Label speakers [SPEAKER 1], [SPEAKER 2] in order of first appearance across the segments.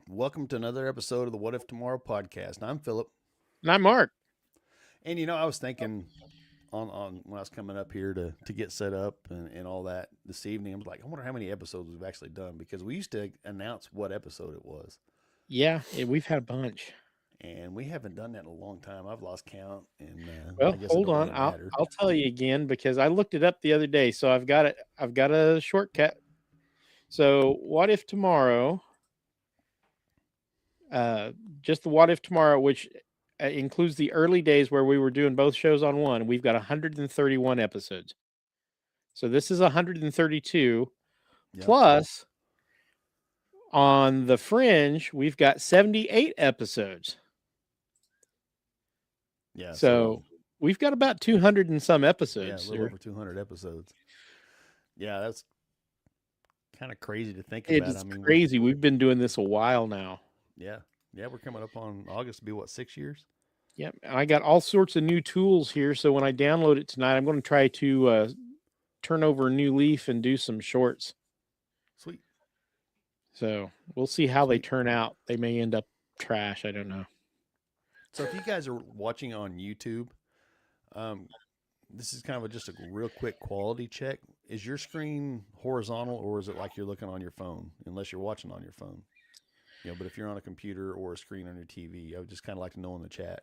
[SPEAKER 1] Welcome to another episode of the What If Tomorrow podcast. I'm Philip.
[SPEAKER 2] And I'm Mark.
[SPEAKER 1] And I was thinking on when I was coming up here to get set up and all that this evening, I was like, I wonder how many episodes we've actually done because we used to announce what episode it was.
[SPEAKER 2] We've had a bunch.
[SPEAKER 1] And we haven't done that in a long time. I've lost count, and I
[SPEAKER 2] Well,
[SPEAKER 1] guess it
[SPEAKER 2] hold
[SPEAKER 1] don't
[SPEAKER 2] on.
[SPEAKER 1] really
[SPEAKER 2] I'll
[SPEAKER 1] matter.
[SPEAKER 2] I'll tell you again because I looked it up the other day. So I've got it. I've got a shortcut. So what if tomorrow? Uh, just the what if tomorrow, which includes the early days where we were doing both shows on one. We've got 131 episodes. So this is 132
[SPEAKER 1] Yep.
[SPEAKER 2] plus on the fringe. We've got 78 episodes.
[SPEAKER 1] Yeah.
[SPEAKER 2] So we've got about 200 and some
[SPEAKER 1] yeah,
[SPEAKER 2] episodes.
[SPEAKER 1] a little over 200 episodes. Yeah, that's kind of crazy to think
[SPEAKER 2] It
[SPEAKER 1] about.
[SPEAKER 2] is crazy. We've been doing this a while now.
[SPEAKER 1] Yeah, we're coming up on August to be what, 6 years?
[SPEAKER 2] Yep. And I got all sorts of new tools here. So when I download it tonight, I'm going to try to turn over a new leaf and do some shorts.
[SPEAKER 1] Sweet.
[SPEAKER 2] So we'll see how they turn out. They may end up trash. I don't know.
[SPEAKER 1] So if you guys are watching on YouTube, this is kind of just a real quick quality check. Is your screen horizontal or is it like you're looking on your phone? Unless you're watching on your phone, but if you're on a computer or a screen on your TV, I would just kind of like to know in the chat.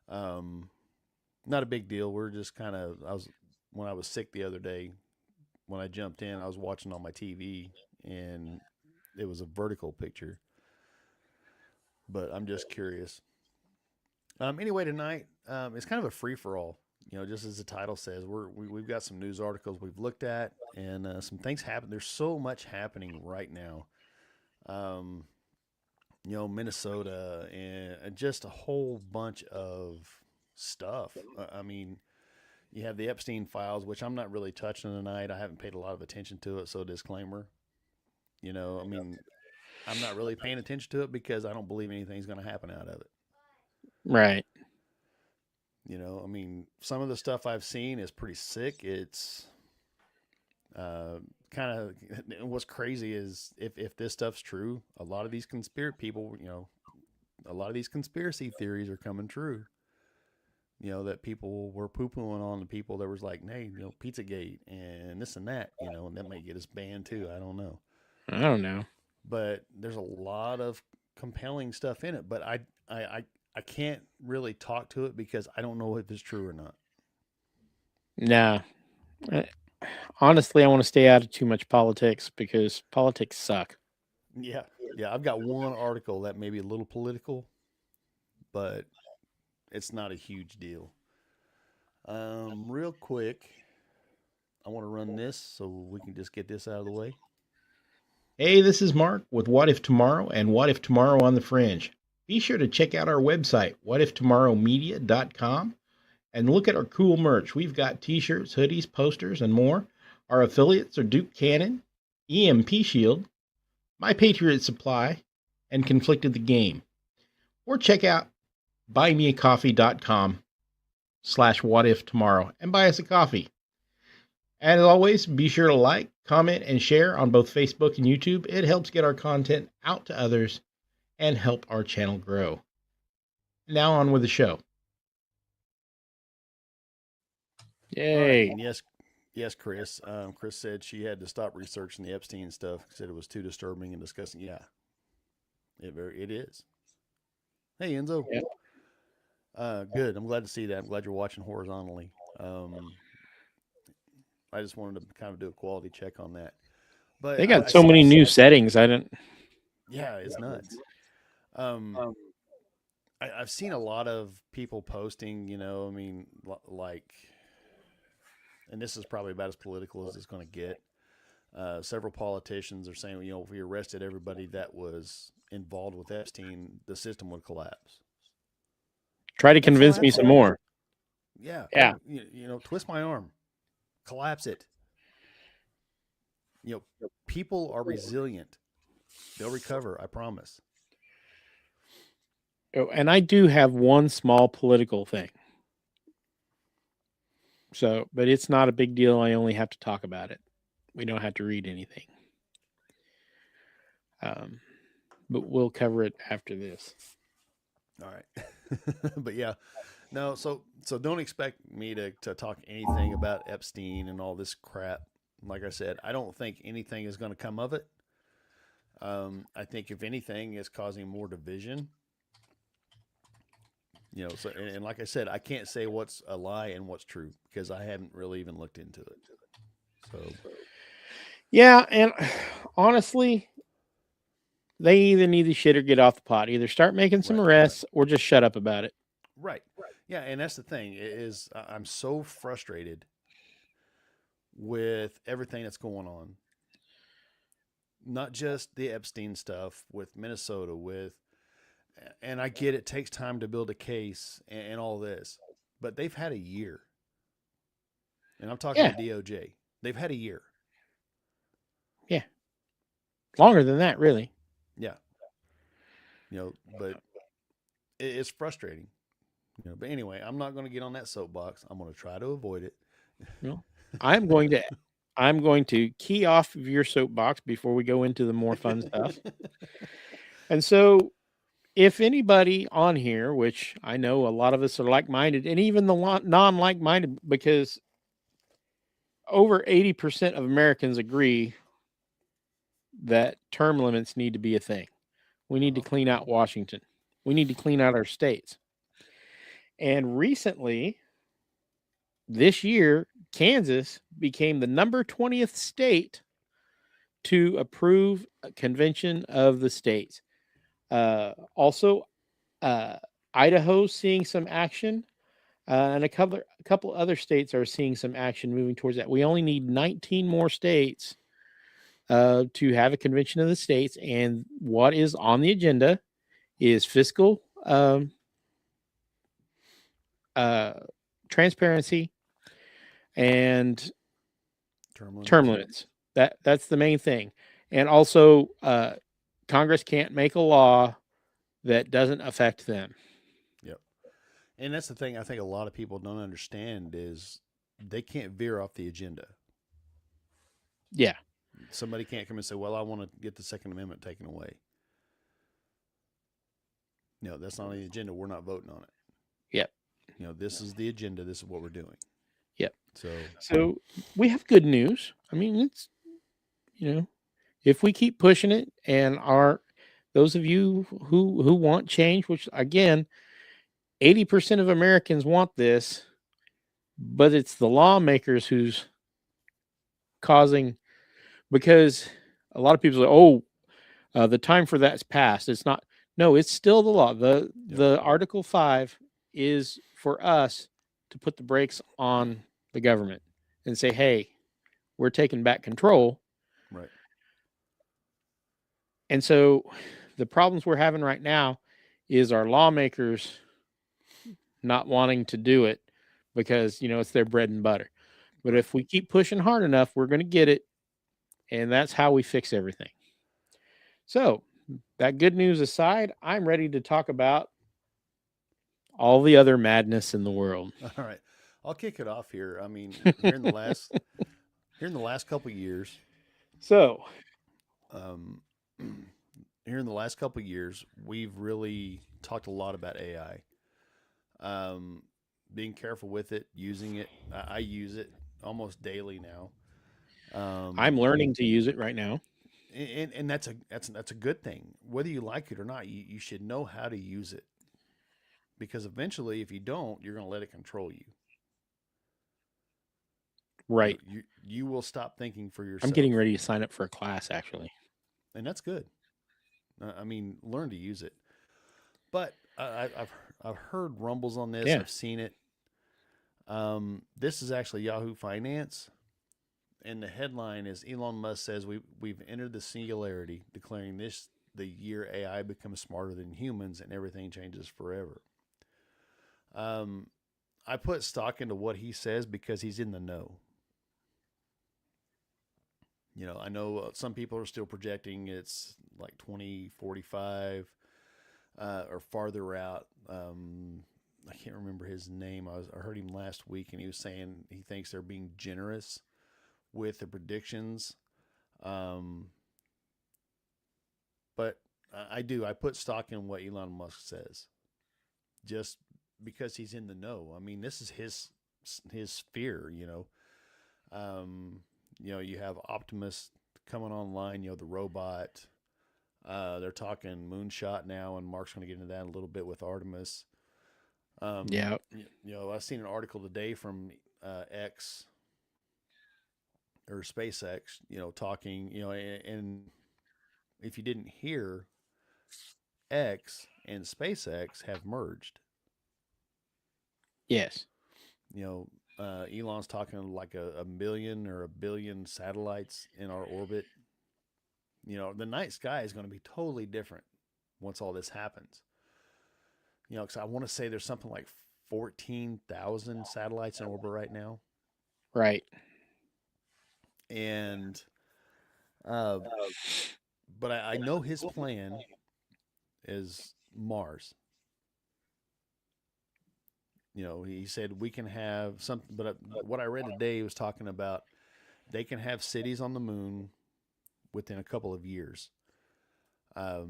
[SPEAKER 1] Not a big deal. We're just kind of, when I was sick the other day, when I jumped in, I was watching on my TV and it was a vertical picture. But I'm just curious. Anyway, tonight it's kind of a free for all. Just as the title says, we've got some news articles we've looked at, and some things happen. There's so much happening right now. Minnesota and just a whole bunch of stuff. I mean, you have the Epstein files, which I'm not really touching tonight. I haven't paid a lot of attention to it, so disclaimer. I mean, I'm not really paying attention to it because I don't believe anything's going to happen out of it.
[SPEAKER 2] Right.
[SPEAKER 1] I mean, some of the stuff I've seen is pretty sick. It's kind of what's crazy is if this stuff's true, a lot of these conspiracy people, a lot of these conspiracy theories are coming true. That people were poo pooing on the people that was like, hey, Pizzagate and this and that, and that might get us banned too. I don't know.
[SPEAKER 2] I don't know.
[SPEAKER 1] But there's a lot of compelling stuff in it. But I can't really talk to it because I don't know if it's true or not.
[SPEAKER 2] Nah. Honestly, I want to stay out of too much politics because politics suck.
[SPEAKER 1] Yeah. I've got one article that may be a little political, but it's not a huge deal. Real quick, I want to run this so we can just get this out of the way.
[SPEAKER 3] Hey, this is Mark with What If Tomorrow and What If Tomorrow on the Fringe. Be sure to check out our website, whatiftomorrowmedia.com, and look at our cool merch. We've got t-shirts, hoodies, posters, and more. Our affiliates are Duke Cannon, EMP Shield, My Patriot Supply, and Conflicted the Game. Or check out buymeacoffee.com/whatiftomorrow and buy us a coffee. And as always, be sure to like, comment, and share on both Facebook and YouTube. It helps get our content out to others and help our channel grow. Now on with the show.
[SPEAKER 2] Yay.
[SPEAKER 1] Right. Yes, Chris. Chris said she had to stop researching the Epstein stuff. Said it was too disturbing and disgusting. Yeah, it is. Hey, Enzo.
[SPEAKER 2] Yep.
[SPEAKER 1] Good. I'm glad to see that. I'm glad you're watching horizontally. I just wanted to kind of do a quality check on that. But
[SPEAKER 2] they got so many new settings. I didn't.
[SPEAKER 1] Yeah, it's nuts. I've seen a lot of people posting. I mean, like, and this is probably about as political as it's going to get. Several politicians are saying, if we arrested everybody that was involved with Epstein, the system would collapse.
[SPEAKER 2] Try to convince me some more.
[SPEAKER 1] Yeah.
[SPEAKER 2] Yeah.
[SPEAKER 1] Twist my arm. Collapse it. People are resilient. They'll recover, I promise.
[SPEAKER 2] Oh, and I do have one small political thing. So, but it's not a big deal. I only have to talk about it. We don't have to read anything. but we'll cover it after this.
[SPEAKER 1] All right. But yeah, no. So don't expect me to talk anything about Epstein and all this crap. Like I said, I don't think anything is going to come of it. I think if anything, it's causing more division. So and like I said, I can't say what's a lie and what's true because I haven't really even looked into it. So
[SPEAKER 2] Yeah, and honestly, they either need to shit or get off the pot. Either start making some
[SPEAKER 1] right,
[SPEAKER 2] arrests or just shut up about it.
[SPEAKER 1] right, yeah, and that's the thing is I'm so frustrated with everything that's going on. Not just the Epstein stuff with Minnesota, and I get it takes time to build a case and all this, but they've had a year, and I'm talking
[SPEAKER 2] Yeah,
[SPEAKER 1] to DOJ. They've had a year.
[SPEAKER 2] yeah, longer than that, really.
[SPEAKER 1] Yeah, but it's frustrating. But anyway, I'm not going to get on that soapbox. I'm going to try to avoid it.
[SPEAKER 2] No, I'm going to I'm going to key off of your soapbox before we go into the more fun stuff. And so, if anybody on here, which I know a lot of us are like-minded, and even the non-like-minded, because over 80% of Americans agree that term limits need to be a thing. We need to clean out Washington. We need to clean out our states. And recently, this year, Kansas became the number 20th state to approve a convention of the states. Also, Idaho's seeing some action, and a couple other states are seeing some action moving towards that. We only need 19 more states to have a convention of the states, and what is on the agenda is fiscal transparency and term limits. That's the main thing, and also Congress can't make a law that doesn't affect them.
[SPEAKER 1] Yep. And that's the thing I think a lot of people don't understand is they can't veer off the agenda.
[SPEAKER 2] Yeah.
[SPEAKER 1] Somebody can't come and say, well, I want to get the Second Amendment taken away. No, that's not on the agenda. We're not voting on it.
[SPEAKER 2] Yep.
[SPEAKER 1] This is the agenda. This is what we're doing.
[SPEAKER 2] Yep.
[SPEAKER 1] So
[SPEAKER 2] we have good news. I mean, it's, if we keep pushing it and those of you who want change, which again, 80% of Americans want this, but it's the lawmakers who's causing, because a lot of people say, the time for that's passed. It's not. No, it's still the law. The Article 5 is for us to put the brakes on the government and say, hey, we're taking back control.
[SPEAKER 1] Right.
[SPEAKER 2] And so the problems we're having right now is our lawmakers not wanting to do it because, it's their bread and butter. But if we keep pushing hard enough, we're going to get it. And that's how we fix everything. So that good news aside, I'm ready to talk about all the other madness in the world.
[SPEAKER 1] All right. I'll kick it off here. I mean, here in the last couple of years.
[SPEAKER 2] So,
[SPEAKER 1] here in the last couple of years, we've really talked a lot about AI. Being careful with it, using it. I use it almost daily now.
[SPEAKER 2] I'm learning to use it right now.
[SPEAKER 1] And that's a good thing. Whether you like it or not, you should know how to use it. Because eventually, if you don't, you're going to let it control you.
[SPEAKER 2] Right.
[SPEAKER 1] You will stop thinking for yourself.
[SPEAKER 2] I'm getting ready to sign up for a class, actually.
[SPEAKER 1] And that's good. I mean, learn to use it. But I've heard rumbles on this.
[SPEAKER 2] Yeah.
[SPEAKER 1] I've seen it. This is actually Yahoo Finance. And the headline is Elon Musk says we've entered the singularity, declaring this the year AI becomes smarter than humans and everything changes forever. I put stock into what he says because he's in the know. I know some people are still projecting it's like 2045 or farther out. I can't remember his name. I heard him last week, and he was saying he thinks they're being generous with the predictions. But I do. I put stock in what Elon Musk says, just because he's in the know. I mean, this is his sphere. You have Optimus coming online. The robot. They're talking moonshot now, and Mark's going to get into that a little bit with Artemis.
[SPEAKER 2] Yeah.
[SPEAKER 1] I've seen an article today from X or SpaceX, talking, and if you didn't hear, X and SpaceX have merged.
[SPEAKER 2] Yes.
[SPEAKER 1] Elon's talking like a million or a billion satellites in our orbit. The night sky is going to be totally different once all this happens. Because I want to say there's something like 14,000 satellites in orbit right now.
[SPEAKER 2] Right.
[SPEAKER 1] And, but I know his plan is Mars. He said we can have something, but what I read today was talking about they can have cities on the moon within a couple of years. But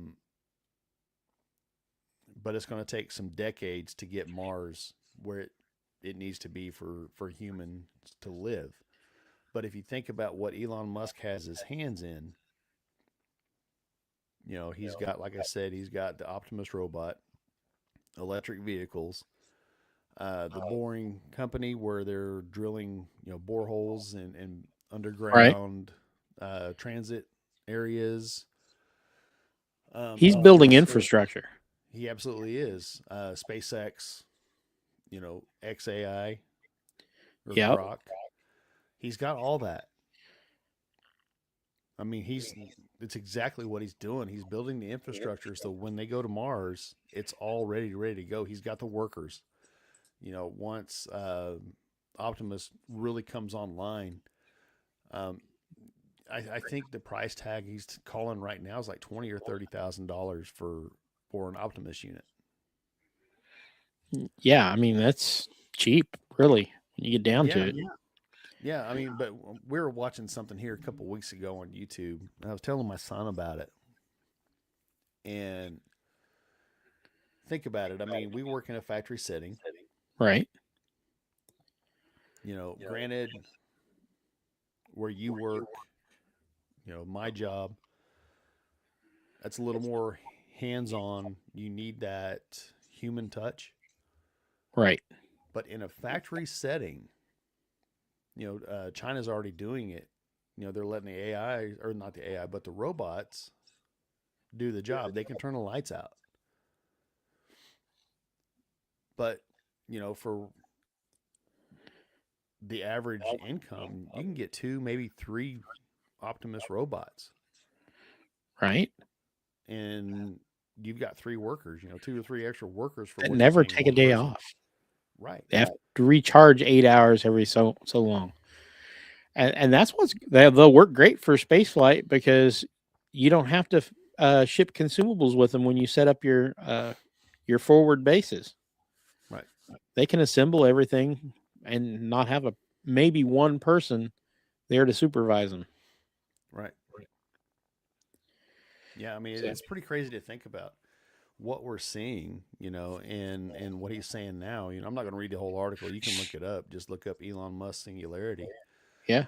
[SPEAKER 1] it's going to take some decades to get Mars where it needs to be for humans to live. But if you think about what Elon Musk has his hands in, he's got, like I said, he's got the Optimus robot, electric vehicles, the boring company where they're drilling, boreholes and underground transit areas.
[SPEAKER 2] He's building infrastructure.
[SPEAKER 1] He absolutely is. SpaceX, XAI, or Grok. He's got all that. I mean, it's exactly what he's doing. He's building the infrastructure so when they go to Mars, it's all ready to go. He's got the workers. Once Optimus really comes online, I think the price tag he's calling right now is like $20,000 or $30,000 for an Optimus unit.
[SPEAKER 2] Yeah, I mean that's cheap, really, when you get down to it.
[SPEAKER 1] Yeah, I mean, but we were watching something here a couple of weeks ago on YouTube, and I was telling my son about it. And think about it. I mean, we work in a factory setting.
[SPEAKER 2] Right.
[SPEAKER 1] Granted, where you work, my job, that's a little more hands-on. You need that human touch.
[SPEAKER 2] Right.
[SPEAKER 1] But in a factory setting, China's already doing it. They're letting the AI, or not the AI, but the robots do the job. They can turn the lights out. But, for the average income, you can get 2, maybe 3 Optimus robots.
[SPEAKER 2] Right.
[SPEAKER 1] And you've got 3 workers, 2 or 3 extra workers for
[SPEAKER 2] that
[SPEAKER 1] what
[SPEAKER 2] never
[SPEAKER 1] you're
[SPEAKER 2] take
[SPEAKER 1] paying
[SPEAKER 2] a
[SPEAKER 1] one
[SPEAKER 2] day
[SPEAKER 1] person.
[SPEAKER 2] off.
[SPEAKER 1] Right.
[SPEAKER 2] They have to recharge 8 hours every so long. And that's they'll work great for space flight because you don't have to ship consumables with them when you set up your forward bases.
[SPEAKER 1] Right.
[SPEAKER 2] They can assemble everything and not have maybe one person there to supervise them.
[SPEAKER 1] Right. Yeah, I mean, it's pretty crazy to think about what we're seeing, and what he's saying now. I'm not going to read the whole article. You can look it up. Just look up Elon Musk singularity.
[SPEAKER 2] Yeah.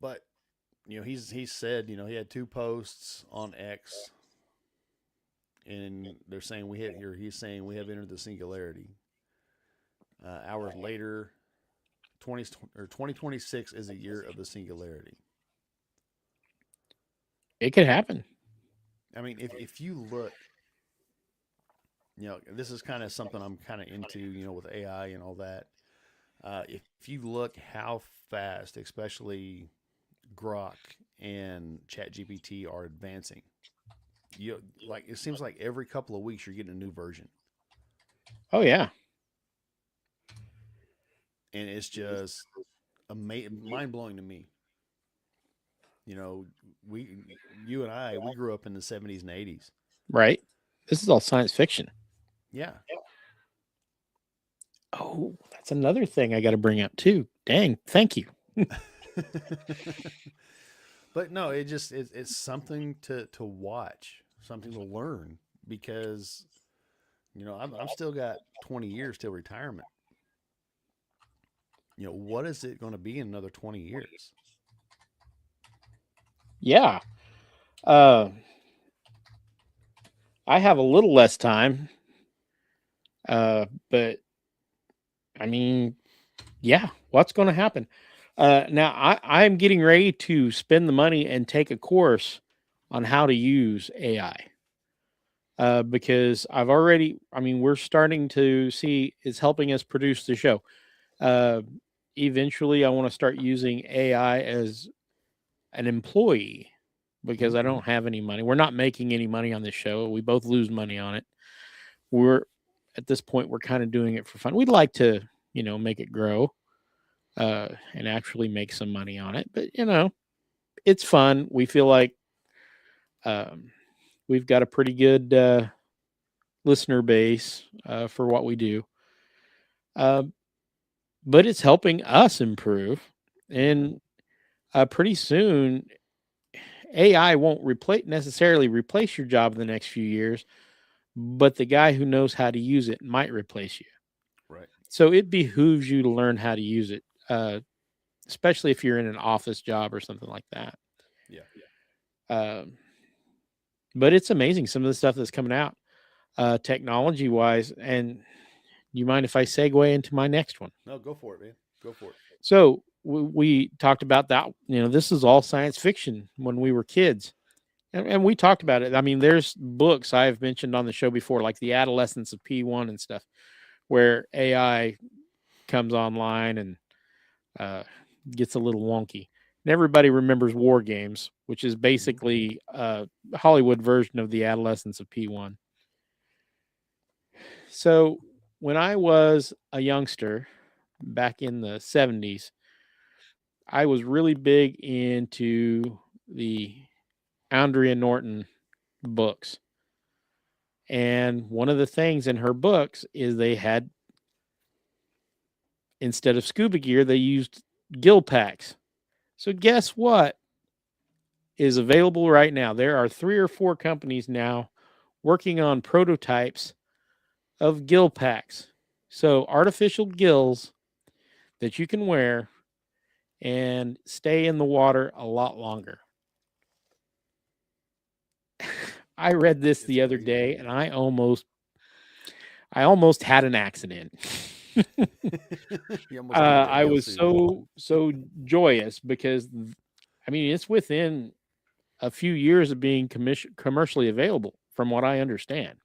[SPEAKER 1] But he's said, he had 2 posts on X, and they're saying he's saying we have entered the singularity. Hours later, 2026 is a year of the singularity.
[SPEAKER 2] It could happen.
[SPEAKER 1] I mean, if you look, this is kind of something I'm kind of into, with AI and all that. If you look how fast, especially Grok and ChatGPT are advancing, it seems like every couple of weeks you're getting a new version.
[SPEAKER 2] Oh yeah.
[SPEAKER 1] And it's just mind blowing to me. You and I, we grew up in the 70s and 80s.
[SPEAKER 2] Right. This is all science fiction.
[SPEAKER 1] Yeah.
[SPEAKER 2] Oh, that's another thing I got to bring up too. Dang, thank you.
[SPEAKER 1] But no, it's something to watch, something to learn, because I'm still got 20 years till retirement. What is it going to be in another 20 years?
[SPEAKER 2] Yeah. Uh, I have a little less time. But I mean, yeah, what's going to happen? Now I'm getting ready to spend the money and take a course on how to use AI. Because we're starting to see it's helping us produce the show. Uh, Eventually, I want to start using AI as an employee because I don't have any money. We're not making any money on this show. We both lose money on it. We're at this point, we're kind of doing it for fun. We'd like to, make it grow and actually make some money on it. But, it's fun. We feel like um, we've got a pretty good listener base for what we do. Uh, but it's helping us improve. And pretty soon, AI won't necessarily replace your job in the next few years, but the guy who knows how to use it might replace you.
[SPEAKER 1] Right.
[SPEAKER 2] So it behooves you to learn how to use it, especially if you're in an office job or something like that.
[SPEAKER 1] Yeah.
[SPEAKER 2] But it's amazing some of the stuff that's coming out technology wise. And you mind if I segue into my next one?
[SPEAKER 1] No, go for it, man. Go for it.
[SPEAKER 2] So we talked about that. This is all science fiction when we were kids. And we talked about it. I mean, there's books I've mentioned on the show before, like The Adolescence of P1 and stuff, where AI comes online and gets a little wonky. And everybody remembers War Games, which is basically a Hollywood version of The Adolescence of P1. So when I was a youngster back in the 70s, I was really big into the Andrea Norton books. And one of the things in her books is they had, instead of scuba gear, they used gill packs. So guess what is available right now? There are 3 or 4 companies now working on prototypes of gill packs. So artificial gills that you can wear and stay in the water a lot longer. I read this the other day and I almost had an accident. I was so joyous because it's within a few years of being commercially available, from what I understand.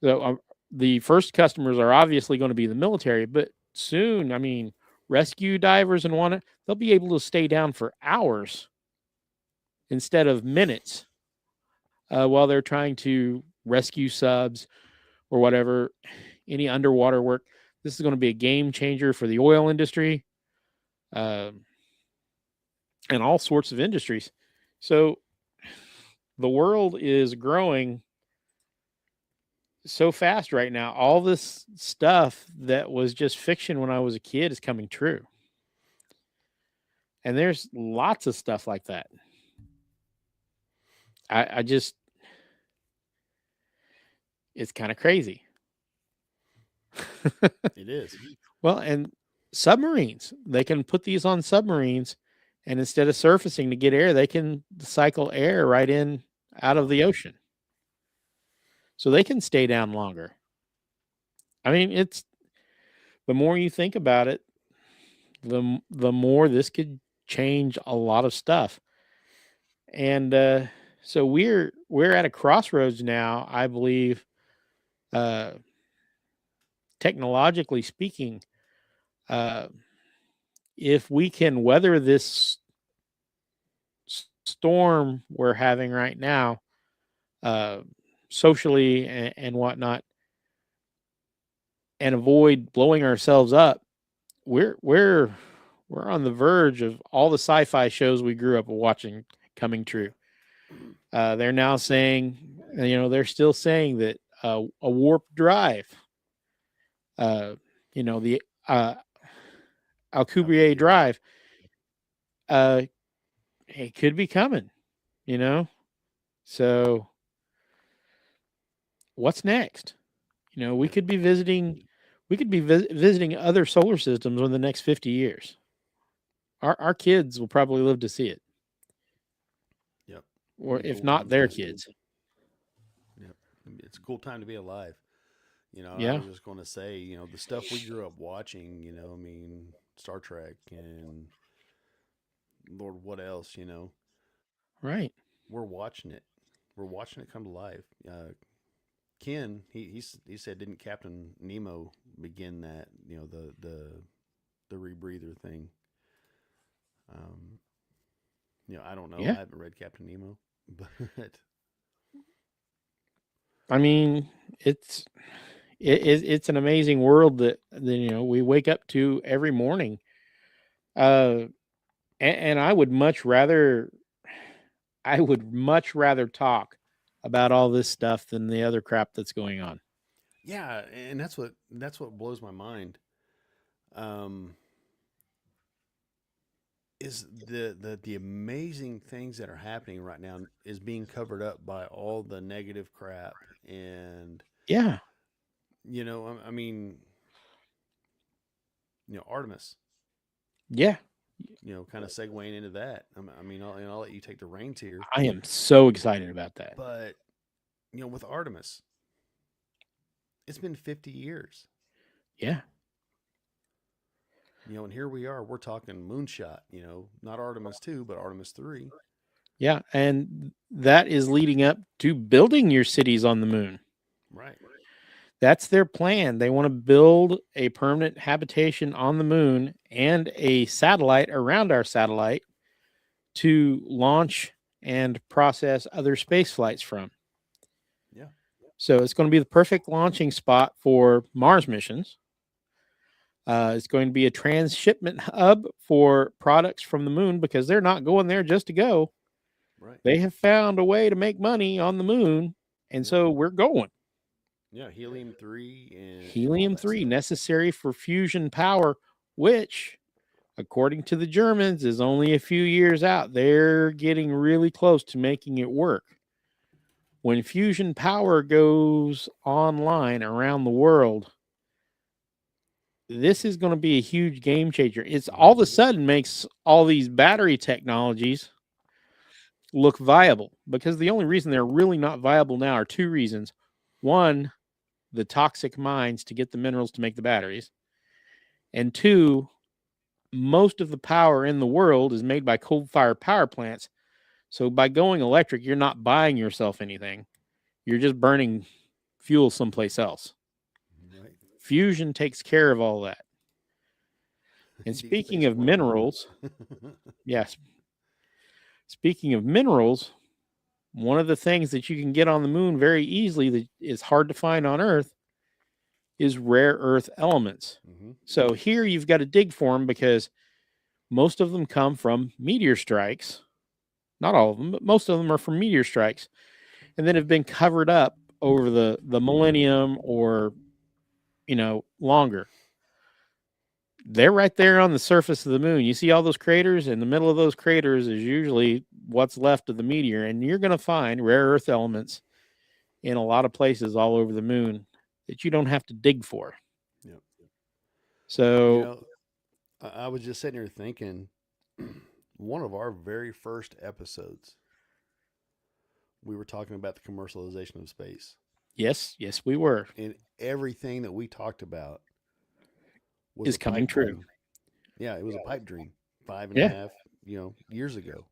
[SPEAKER 2] So the first customers are obviously going to be the military, but soon, rescue divers and they'll be able to stay down for hours instead of minutes while they're trying to rescue subs or whatever, any underwater work. This is going to be a game changer for the oil industry and all sorts of industries. So the world is growing so fast right now. All this stuff that was just fiction when I was a kid is coming true. And there's lots of stuff like that. It's kind of crazy.
[SPEAKER 1] It is.
[SPEAKER 2] Well, and submarines, they can put these on submarines, and instead of surfacing to get air, they can cycle air right in out of the ocean. So they can stay down longer. It's the more you think about it, the more this could change a lot of stuff. And so we're at a crossroads now, I believe, technologically speaking. If we can weather this storm we're having right now, socially and whatnot, and avoid blowing ourselves up, we're on the verge of all the sci-fi shows we grew up watching coming true. They're now saying, they're still saying that a warp drive, the Alcubierre drive, it could be coming, you know? So what's next? You know, we
[SPEAKER 1] Yep.
[SPEAKER 2] could be visiting visiting other solar systems in the next 50 years. Our kids will probably live to see it,
[SPEAKER 1] Yep.
[SPEAKER 2] or
[SPEAKER 1] Be a
[SPEAKER 2] if
[SPEAKER 1] cool
[SPEAKER 2] not
[SPEAKER 1] time to
[SPEAKER 2] their
[SPEAKER 1] be.
[SPEAKER 2] kids.
[SPEAKER 1] Yep. It's a cool time to be alive. You know, I
[SPEAKER 2] Yeah,
[SPEAKER 1] was just going to say, you know, the stuff we grew up watching, you know, I mean, Star Trek and Lord, what else, you know,
[SPEAKER 2] right.
[SPEAKER 1] we're watching it. We're watching it come to life. Ken, he said, didn't Captain Nemo begin that, you know, the rebreather thing? Um, you know, I don't know.
[SPEAKER 2] Yeah.
[SPEAKER 1] I haven't read Captain Nemo, but
[SPEAKER 2] I mean, it's it's an amazing world that you know we wake up to every morning. Uh, and I would much rather talk about all this stuff than the other crap that's going on.
[SPEAKER 1] yeah, and that's what blows my mind. Um, is the amazing things that are happening right now is being covered up by all the negative crap and
[SPEAKER 2] Yeah,
[SPEAKER 1] you know I mean you know Artemis,
[SPEAKER 2] yeah.
[SPEAKER 1] you know, kind of segueing into that. I mean I'll let you take the reins here,
[SPEAKER 2] I am so excited about that.
[SPEAKER 1] but you know with Artemis, it's been 50 years.
[SPEAKER 2] Yeah,
[SPEAKER 1] You know, and here we are. We're talking moonshot. You know, not Artemis 2, but Artemis 3.
[SPEAKER 2] yeah. And that is leading up to building your cities on the moon.
[SPEAKER 1] Right.
[SPEAKER 2] That's their plan. They want to build a permanent habitation on the moon and a satellite around our satellite to launch and process other space flights from.
[SPEAKER 1] Yeah.
[SPEAKER 2] So it's going to be the perfect launching spot for Mars missions. It's going to be a transshipment hub for products from the moon because they're not going there just to go.
[SPEAKER 1] Right.
[SPEAKER 2] They have found a way to make money on the moon, and
[SPEAKER 1] Yeah.
[SPEAKER 2] so we're going.
[SPEAKER 1] Yeah. Helium 3 and all
[SPEAKER 2] Helium
[SPEAKER 1] that
[SPEAKER 2] 3
[SPEAKER 1] stuff.
[SPEAKER 2] necessary for fusion power, which, according to the Germans, is only a few years out. They're getting really close to making it work. When fusion power goes online around the world, this is going to be a huge game changer. It's all of a
[SPEAKER 1] Mm-hmm.
[SPEAKER 2] sudden makes all these battery technologies look viable because the only reason they're really not viable now are two reasons. One, the toxic mines to get the minerals to make the batteries. And two, most of the power in the world is made by coal-fired power plants. So by going electric, you're not buying yourself anything. You're just burning fuel someplace else.
[SPEAKER 1] Right.
[SPEAKER 2] Fusion takes care of all that. And
[SPEAKER 1] Deep
[SPEAKER 2] speaking
[SPEAKER 1] Space
[SPEAKER 2] of
[SPEAKER 1] One.
[SPEAKER 2] minerals, yes, speaking of minerals, one of the things that you can get on the moon very easily that is hard to find on Earth is rare earth elements.
[SPEAKER 1] Mm-hmm.
[SPEAKER 2] So here you've got to dig for them because most of them come from meteor strikes. Not all of them, but most of them are from meteor strikes and then have been covered up over the millennium or longer. They're right there on the surface of the moon. You see all those craters? In the middle of those craters is usually what's left of the meteor, and you're going to find rare earth elements in a lot of places all over the moon that you don't have to dig for.
[SPEAKER 1] Yep. You
[SPEAKER 2] So,
[SPEAKER 1] know, I was just sitting here thinking, one of our very first episodes, we were talking about the commercialization of space,
[SPEAKER 2] yes, we were.
[SPEAKER 1] and everything that we talked about was
[SPEAKER 2] Is
[SPEAKER 1] a
[SPEAKER 2] coming
[SPEAKER 1] pipe
[SPEAKER 2] true.
[SPEAKER 1] dream. Yeah, it was a pipe dream 5.5,
[SPEAKER 2] Yeah.
[SPEAKER 1] you know, years ago.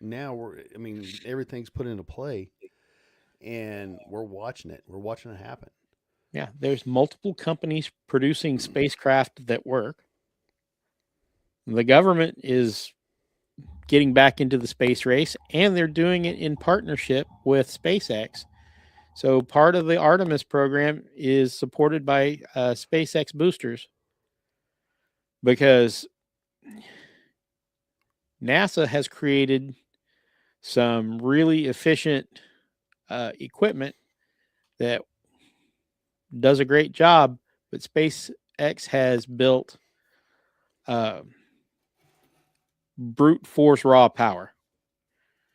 [SPEAKER 1] Now I mean, everything's put into play, and we're watching it. We're watching it happen.
[SPEAKER 2] Yeah. There's multiple companies producing spacecraft that work. The government is getting back into the space race, and they're doing it in partnership with SpaceX. So part of the Artemis program is supported by SpaceX boosters because NASA has created some really efficient equipment that does a great job, but SpaceX has built uh, brute force raw power.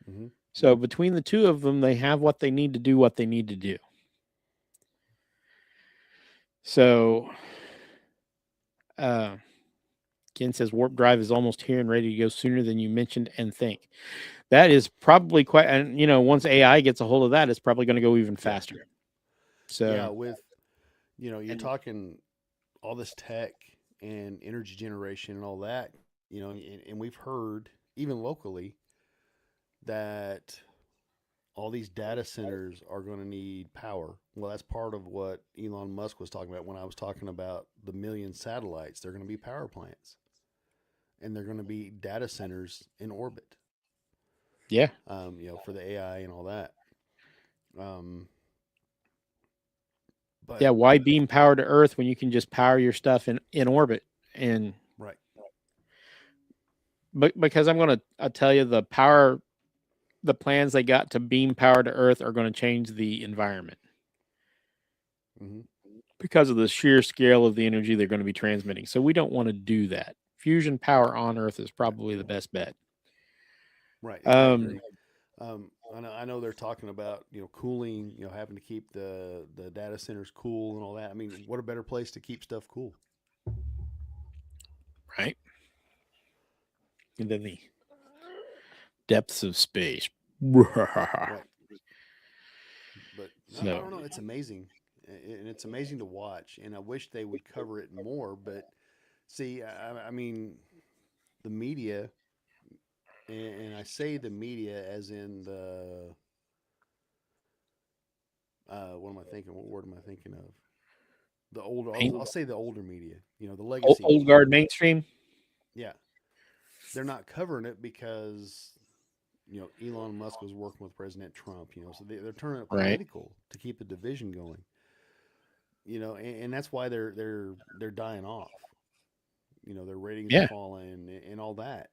[SPEAKER 1] Mhm.
[SPEAKER 2] So between the two of them, they have what they need to do what they need to do. So Ken says warp drive is almost here and ready to go sooner than you mentioned and think. That is probably quite, and once AI gets a hold of that, it's probably going to go even faster. So
[SPEAKER 1] Yeah, with you're
[SPEAKER 2] and-
[SPEAKER 1] talking all this tech and energy generation and all that, and we've heard even locally that all these data centers are going to need power. Well, that's part of what Elon Musk was talking about when I was talking about the million satellites. They're going to be power plants, and they're going to be data centers in orbit.
[SPEAKER 2] yeah,
[SPEAKER 1] For the AI and all that. But
[SPEAKER 2] yeah. Why beam power to Earth when you can just power your stuff in orbit? And
[SPEAKER 1] right,
[SPEAKER 2] but because I'm going to tell you the plans they got to beam power to Earth are going to change the environment
[SPEAKER 1] mm-hmm.
[SPEAKER 2] because of the sheer scale of the energy they're going to be transmitting. So we don't want to do that. Fusion power on Earth is probably the best bet.
[SPEAKER 1] Right. I agree. I know they're talking about cooling, having to keep the data centers cool and all that. I mean, what a better place to keep stuff cool,
[SPEAKER 2] right? Into the depths of space.
[SPEAKER 1] right? But I don't know. It's amazing, and it's amazing to watch. And I wish they would cover it more. But see, I mean, the media, and I say the media as in the what am I thinking? What word am I thinking of? The older, I'll say the older media. The legacy
[SPEAKER 2] Old
[SPEAKER 1] media.
[SPEAKER 2] guard mainstream.
[SPEAKER 1] Yeah, they're not covering it because Elon Musk was working with President Trump. So they're turning it political to keep the division going. And that's why they're dying off. Their ratings are falling and all that.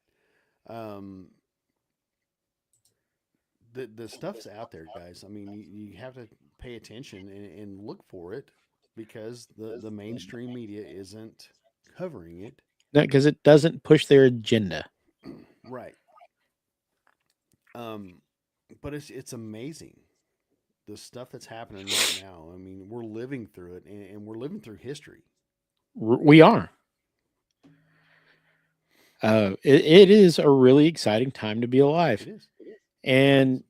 [SPEAKER 1] The stuff's out there, guys. I mean, you have to pay attention and look for it because the mainstream media isn't covering it.
[SPEAKER 2] Because it doesn't push their agenda.
[SPEAKER 1] Right. But it's amazing the stuff that's happening right now. I mean, we're living through it, and we're living through history.
[SPEAKER 2] We are. It is a really exciting time to be alive.
[SPEAKER 1] It is.
[SPEAKER 2] And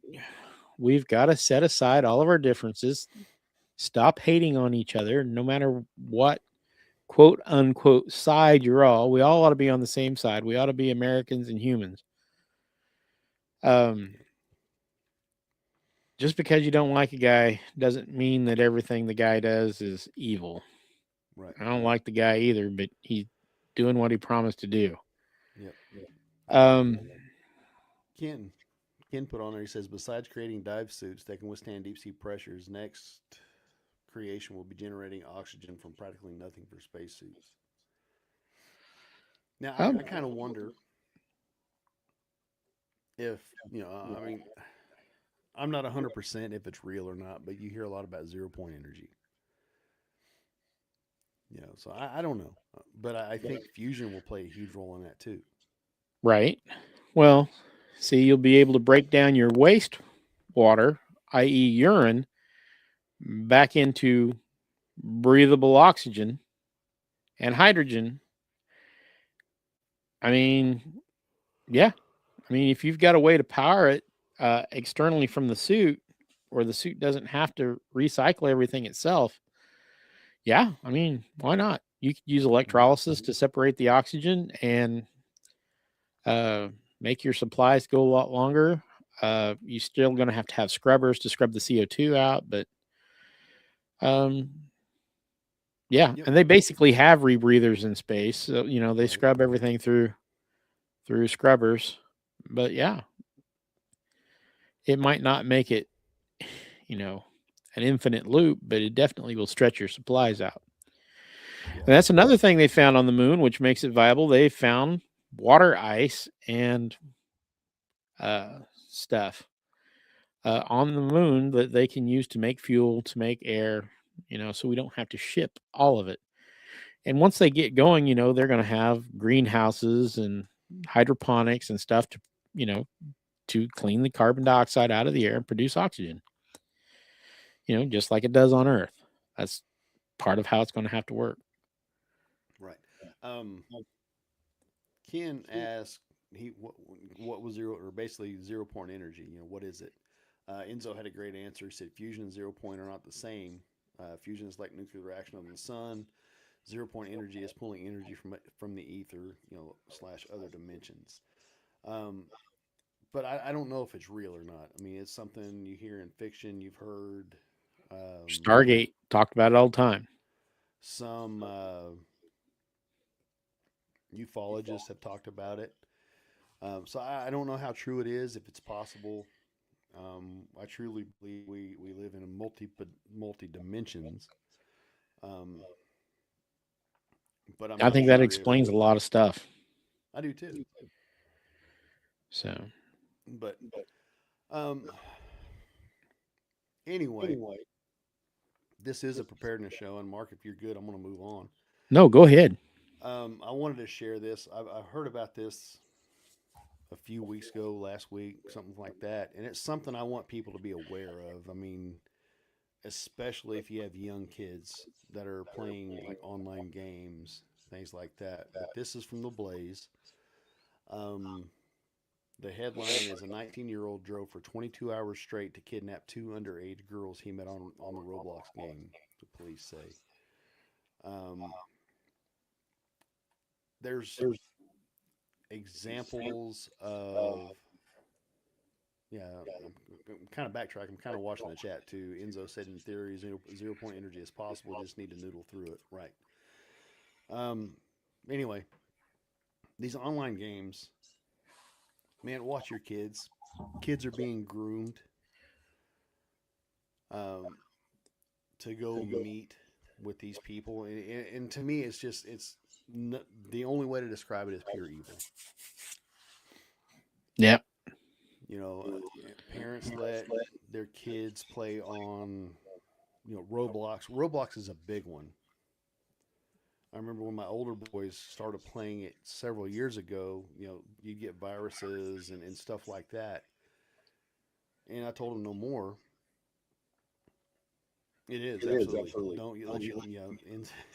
[SPEAKER 2] we've got to set aside all of our differences, stop hating on each other, no matter what quote unquote side you're all. We all ought to be on the same side. We ought to be Americans and humans. Just because you don't like a guy doesn't mean that everything the guy does is evil.
[SPEAKER 1] Right.
[SPEAKER 2] I don't like the guy either, but he's doing what he promised to do.
[SPEAKER 1] Yep. Ken put on there, he says, besides creating dive suits that can withstand deep sea pressures, next creation will be generating oxygen from practically nothing for spacesuits. Now, I kind of wonder if, I mean, I'm not 100% if it's real or not, but you hear a lot about 0-point energy. So I don't know. But I think fusion will play a huge role in that too.
[SPEAKER 2] Right. Well, see, you'll be able to break down your waste water, i.e., urine, back into breathable oxygen and hydrogen. I mean, yeah. I mean, if you've got a way to power it externally from the suit, or the suit doesn't have to recycle everything itself, yeah, I mean, why not? You could use electrolysis to separate the oxygen and make your supplies go a lot longer. You're still going to have scrubbers to scrub the CO2 out, but yeah, and they basically have rebreathers in space. So, they scrub everything through scrubbers, but yeah, it might not make it, an infinite loop, but it definitely will stretch your supplies out. Yeah. And that's another thing they found on the moon, which makes it viable. They found water ice and stuff on the moon that they can use to make fuel, to make air, so we don't have to ship all of it. And once they get going, they're going to have greenhouses and hydroponics and stuff to, to clean the carbon dioxide out of the air and produce oxygen. Just like it does on Earth. That's part of how it's going to have to work.
[SPEAKER 1] Right. Ken asked what was basically 0 point energy. What is it? Enzo had a great answer. He said fusion and 0 point are not the same. Fusion is like nuclear reaction of the sun. 0 point energy is pulling energy from the ether, / other dimensions. But I don't know if it's real or not. I mean, it's something you hear in fiction. You've heard.
[SPEAKER 2] Stargate talked about it all the time.
[SPEAKER 1] Some ufologists have talked about it. So I don't know how true it is, if it's possible. I truly believe we live in a multi dimensions. But
[SPEAKER 2] I think that explains a lot of stuff.
[SPEAKER 1] I do too.
[SPEAKER 2] So,
[SPEAKER 1] but anyway, this is a preparedness show, and Mark, if you're good, I'm going to move on.
[SPEAKER 2] No, go ahead.
[SPEAKER 1] I wanted to share this. I heard about this a few weeks ago, last week, something like that, and it's something I want people to be aware of. I mean, especially if you have young kids that are playing like online games, things like that. But this is from the Blaze. The headline is a 19-year-old drove for 22 hours straight to kidnap 2 underage girls he met on the Roblox game, the police say. There's examples of, I'm kind of backtracking. I'm kind of watching the chat too. Enzo said in theory, 0 point energy is possible. Just need to noodle through it. Right. Anyway, these online games, man, watch your kids. Kids are being groomed to go meet with these people. And to me, the only way to describe it is pure evil.
[SPEAKER 2] Yeah.
[SPEAKER 1] Parents let their kids play on, Roblox. Roblox is a big one. I remember when my older boys started playing it several years ago, you get viruses and stuff like that. And I told them no more. It is, absolutely. Don't let you,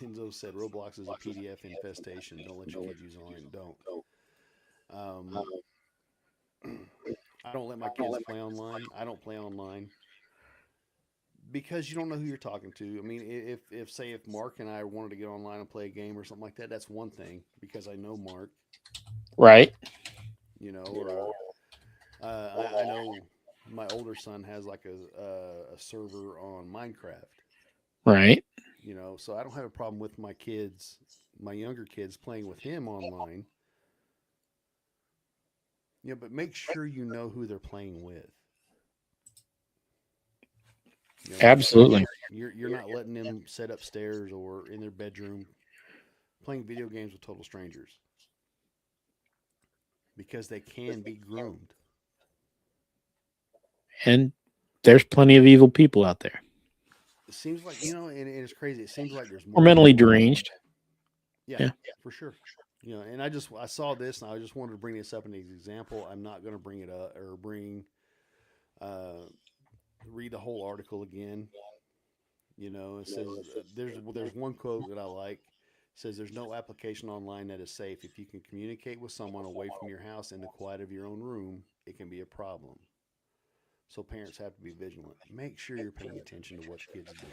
[SPEAKER 1] Enzo said Roblox is a PDF infestation. Don't let your kids use online. Don't. I don't let my kids play online. I don't play online because you don't know who you're talking to. I mean, if Mark and I wanted to get online and play a game or something like that, that's one thing because I know Mark.
[SPEAKER 2] Right.
[SPEAKER 1] Or I know my older son has like a server on Minecraft.
[SPEAKER 2] Right.
[SPEAKER 1] So I don't have a problem with my kids, my younger kids, playing with him online. But make sure you know who they're playing with.
[SPEAKER 2] Absolutely.
[SPEAKER 1] You're not letting them sit upstairs or in their bedroom playing video games with total strangers because they can be groomed.
[SPEAKER 2] And there's plenty of evil people out there.
[SPEAKER 1] It seems like, and it's crazy. It seems like there's more.
[SPEAKER 2] Or mentally deranged.
[SPEAKER 1] Yeah, for sure. And I saw this and I just wanted to bring this up as an example. I'm not going to bring it up or read the whole article again. It says there's one quote that I like. It says there's no application online that is safe. If you can communicate with someone away from your house in the quiet of your own room, it can be a problem. So parents have to be vigilant. Make sure you're paying attention to what your kids do.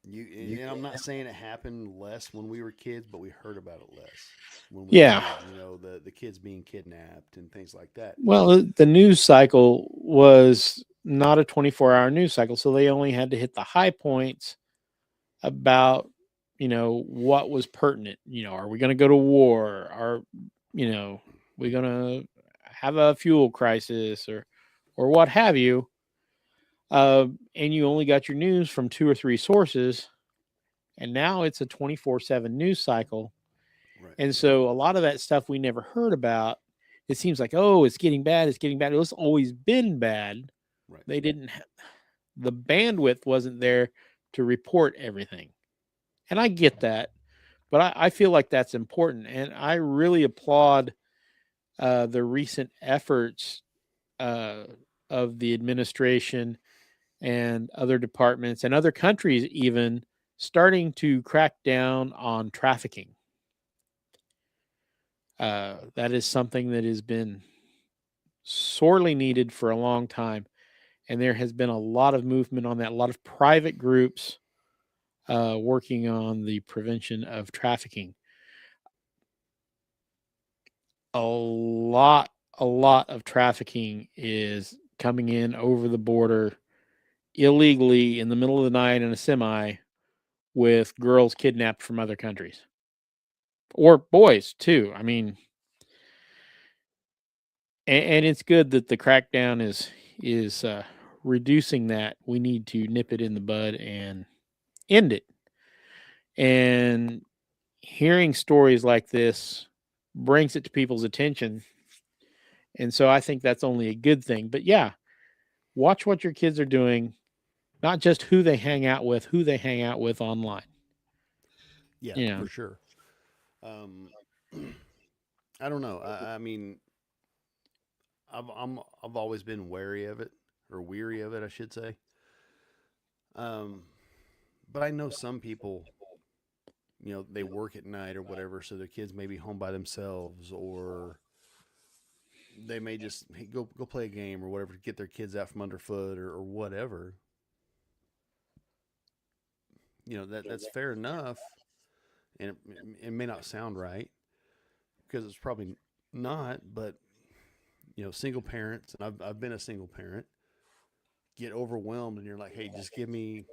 [SPEAKER 1] And I'm not saying it happened less when we were kids, but we heard about it less when we were kids, the kids being kidnapped and things like that.
[SPEAKER 2] Well, the news cycle was not a 24-hour news cycle, so they only had to hit the high points about, what was pertinent. Are we going to go to war? Are, we going to have a fuel crisis or what have you? And you only got your news from 2 or 3 sources, and now it's a 24/7 news cycle.
[SPEAKER 1] Right.
[SPEAKER 2] And so a lot of that stuff we never heard about, it seems like, it's getting bad. It's getting bad. It's always been bad.
[SPEAKER 1] Right.
[SPEAKER 2] They didn't the bandwidth wasn't there to report everything. And I get that, but I feel like that's important. And I really applaud the recent efforts of the administration and other departments and other countries even starting to crack down on trafficking. That is something that has been sorely needed for a long time. And there has been a lot of movement on that, a lot of private groups working on the prevention of trafficking. A lot of trafficking is coming in over the border illegally in the middle of the night in a semi with girls kidnapped from other countries or boys too. I mean, and it's good that the crackdown is reducing that. We need to nip it in the bud and end it. And hearing stories like this brings it to people's attention. And so I think that's only a good thing. But yeah, watch what your kids are doing, not just who they hang out with online.
[SPEAKER 1] Yeah,
[SPEAKER 2] You know,
[SPEAKER 1] for sure. I don't know. I mean, I've always been wary of it, or weary of it, I should say. Um, but I know some people, they work at night or whatever, so their kids may be home by themselves, or they may just go play a game or whatever to get their kids out from underfoot or whatever. That's fair enough, and it may not sound right because it's probably not, but single parents, and I've been a single parent, get overwhelmed, and you're like, hey, just give me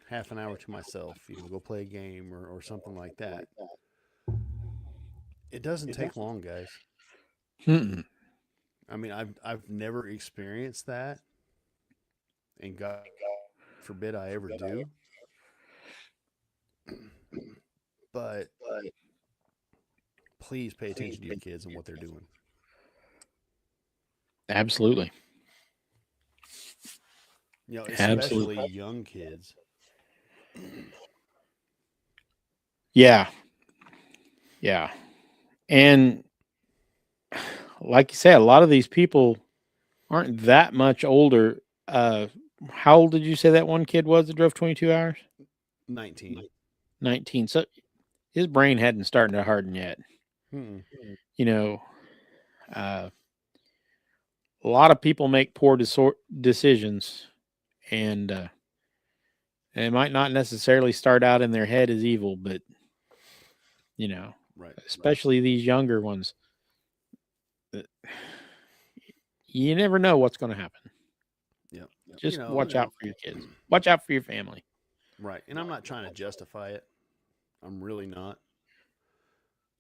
[SPEAKER 1] half an hour to myself, go play a game or something like that. It doesn't take long, guys.
[SPEAKER 2] Mm-mm.
[SPEAKER 1] I mean, I've never experienced that, and God forbid I ever do. But please pay attention to your kids and what they're doing.
[SPEAKER 2] Absolutely.
[SPEAKER 1] Especially
[SPEAKER 2] Absolutely.
[SPEAKER 1] young kids.
[SPEAKER 2] Yeah. Yeah. And like you said, a lot of these people aren't that much older. How old did you say that one kid was that drove 22 hours?
[SPEAKER 1] 19.
[SPEAKER 2] 19. So his brain hadn't started to harden yet.
[SPEAKER 1] Hmm.
[SPEAKER 2] A lot of people make poor decisions, and it might not necessarily start out in their head as evil, but
[SPEAKER 1] Right.
[SPEAKER 2] especially these younger ones, you never know what's going to happen.
[SPEAKER 1] Yeah.
[SPEAKER 2] Just watch out for your kids. Watch out for your family.
[SPEAKER 1] Right. And I'm not trying to justify it. I'm really not.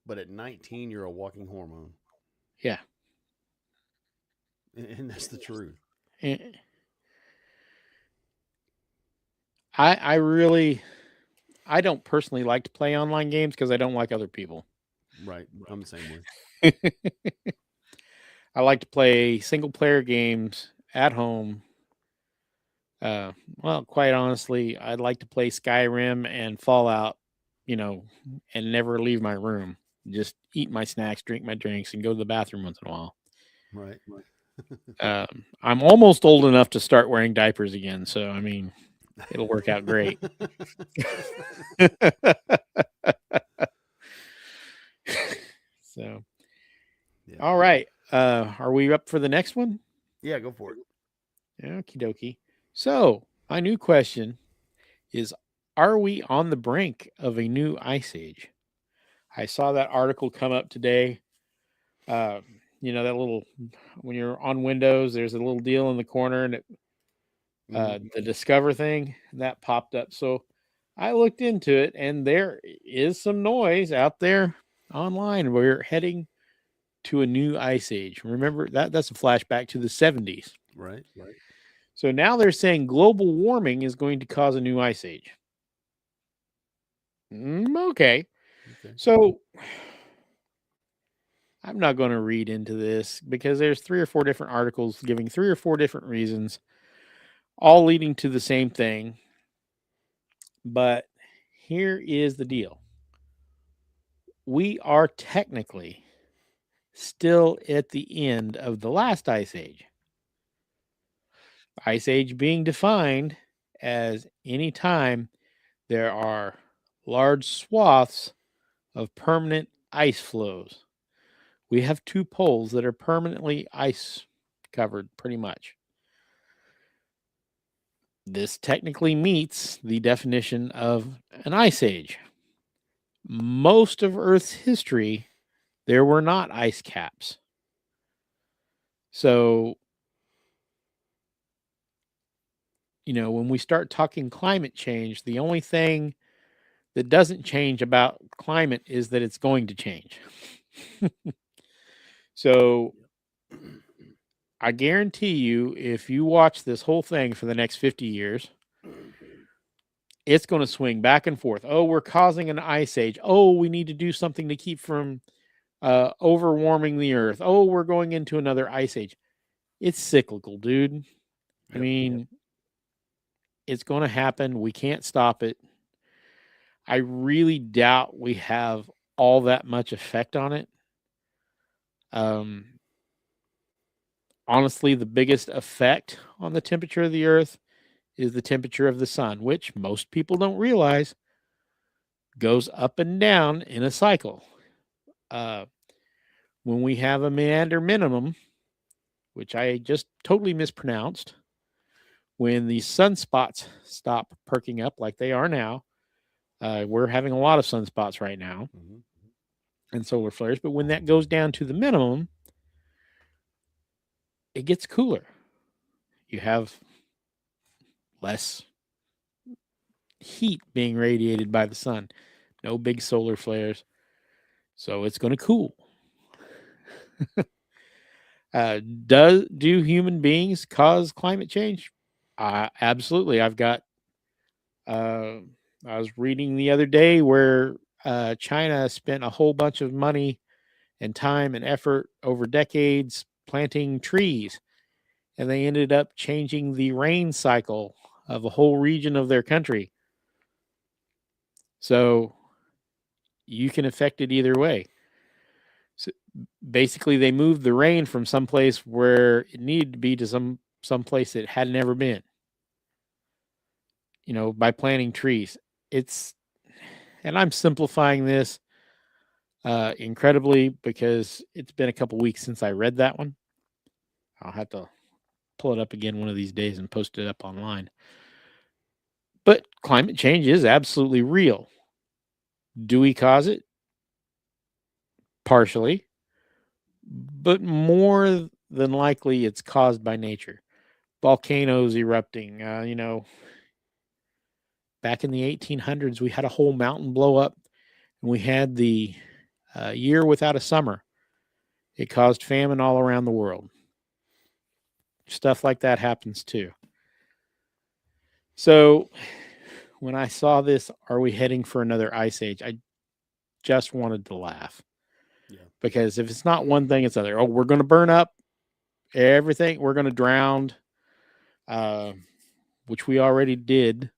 [SPEAKER 1] But at 19, you're a walking hormone.
[SPEAKER 2] Yeah.
[SPEAKER 1] And that's the truth.
[SPEAKER 2] I don't personally like to play online games because I don't like other people.
[SPEAKER 1] Right. I'm the same way.
[SPEAKER 2] I like to play single player games at home. Well, quite honestly, I'd like to play Skyrim and Fallout, and never leave my room. Just eat my snacks, drink my drinks, and go to the bathroom once in a while.
[SPEAKER 1] Right.
[SPEAKER 2] I'm almost old enough to start wearing diapers again, so I mean, it'll work out great. So, yeah. All right. Are we up for the next one?
[SPEAKER 1] Yeah, go for it.
[SPEAKER 2] Okie dokie. So, my new question is, are we on the brink of a new ice age? I saw that article come up today. That little, when you're on Windows, there's a little deal in the corner, and the Discover thing that popped up. So I looked into it, and there is some noise out there online. We're heading to a new ice age. Remember that's a flashback to the 70s.
[SPEAKER 1] Right.
[SPEAKER 2] So now they're saying global warming is going to cause a new ice age. Okay. So I'm not going to read into this because there's 3 or 4 different articles giving 3 or 4 different reasons, all leading to the same thing. But here is the deal. We are technically still at the end of the last ice age. Ice age being defined as any time there are large swaths of permanent ice flows. We have two poles that are permanently ice covered, pretty much. This technically meets the definition of an ice age. Most of Earth's history, there were not ice caps. So, when we start talking climate change, the only thing that doesn't change about climate is that it's going to change. So, I guarantee you, if you watch this whole thing for the next 50 years, it's going to swing back and forth. Oh, we're causing an ice age. Oh, we need to do something to keep from overwarming the earth. Oh, we're going into another ice age. It's cyclical, dude. I mean, it's going to happen. We can't stop it. I really doubt we have all that much effect on it. Honestly, the biggest effect on the temperature of the earth is the temperature of the sun, which most people don't realize goes up and down in a cycle. When we have a meander minimum, which I just totally mispronounced, when the sunspots stop perking up like they are now, we're having a lot of sunspots right now and solar flares, but when that goes down to the minimum, it gets cooler. You have less heat being radiated by the sun, no big solar flares, so it's going to cool. Do human beings cause climate change? Absolutely. I was reading the other day where China spent a whole bunch of money and time and effort over decades planting trees, and they ended up changing the rain cycle of a whole region of their country. So you can affect it either way. So basically, they moved the rain from someplace where it needed to be to some place it had never been. By planting trees. And I'm simplifying this incredibly because it's been a couple weeks since I read that one. I'll have to pull it up again one of these days and post it up online. But climate change is absolutely real. Do we cause it? Partially. But more than likely, it's caused by nature. Volcanoes erupting. Back in the 1800s, we had a whole mountain blow up, and we had the year without a summer. It caused famine all around the world. Stuff like that happens too. So when I saw this, are we heading for another ice age? I just wanted to laugh. Yeah. Because if it's not one thing, it's other. Oh, we're going to burn up everything. We're going to drown, which we already did.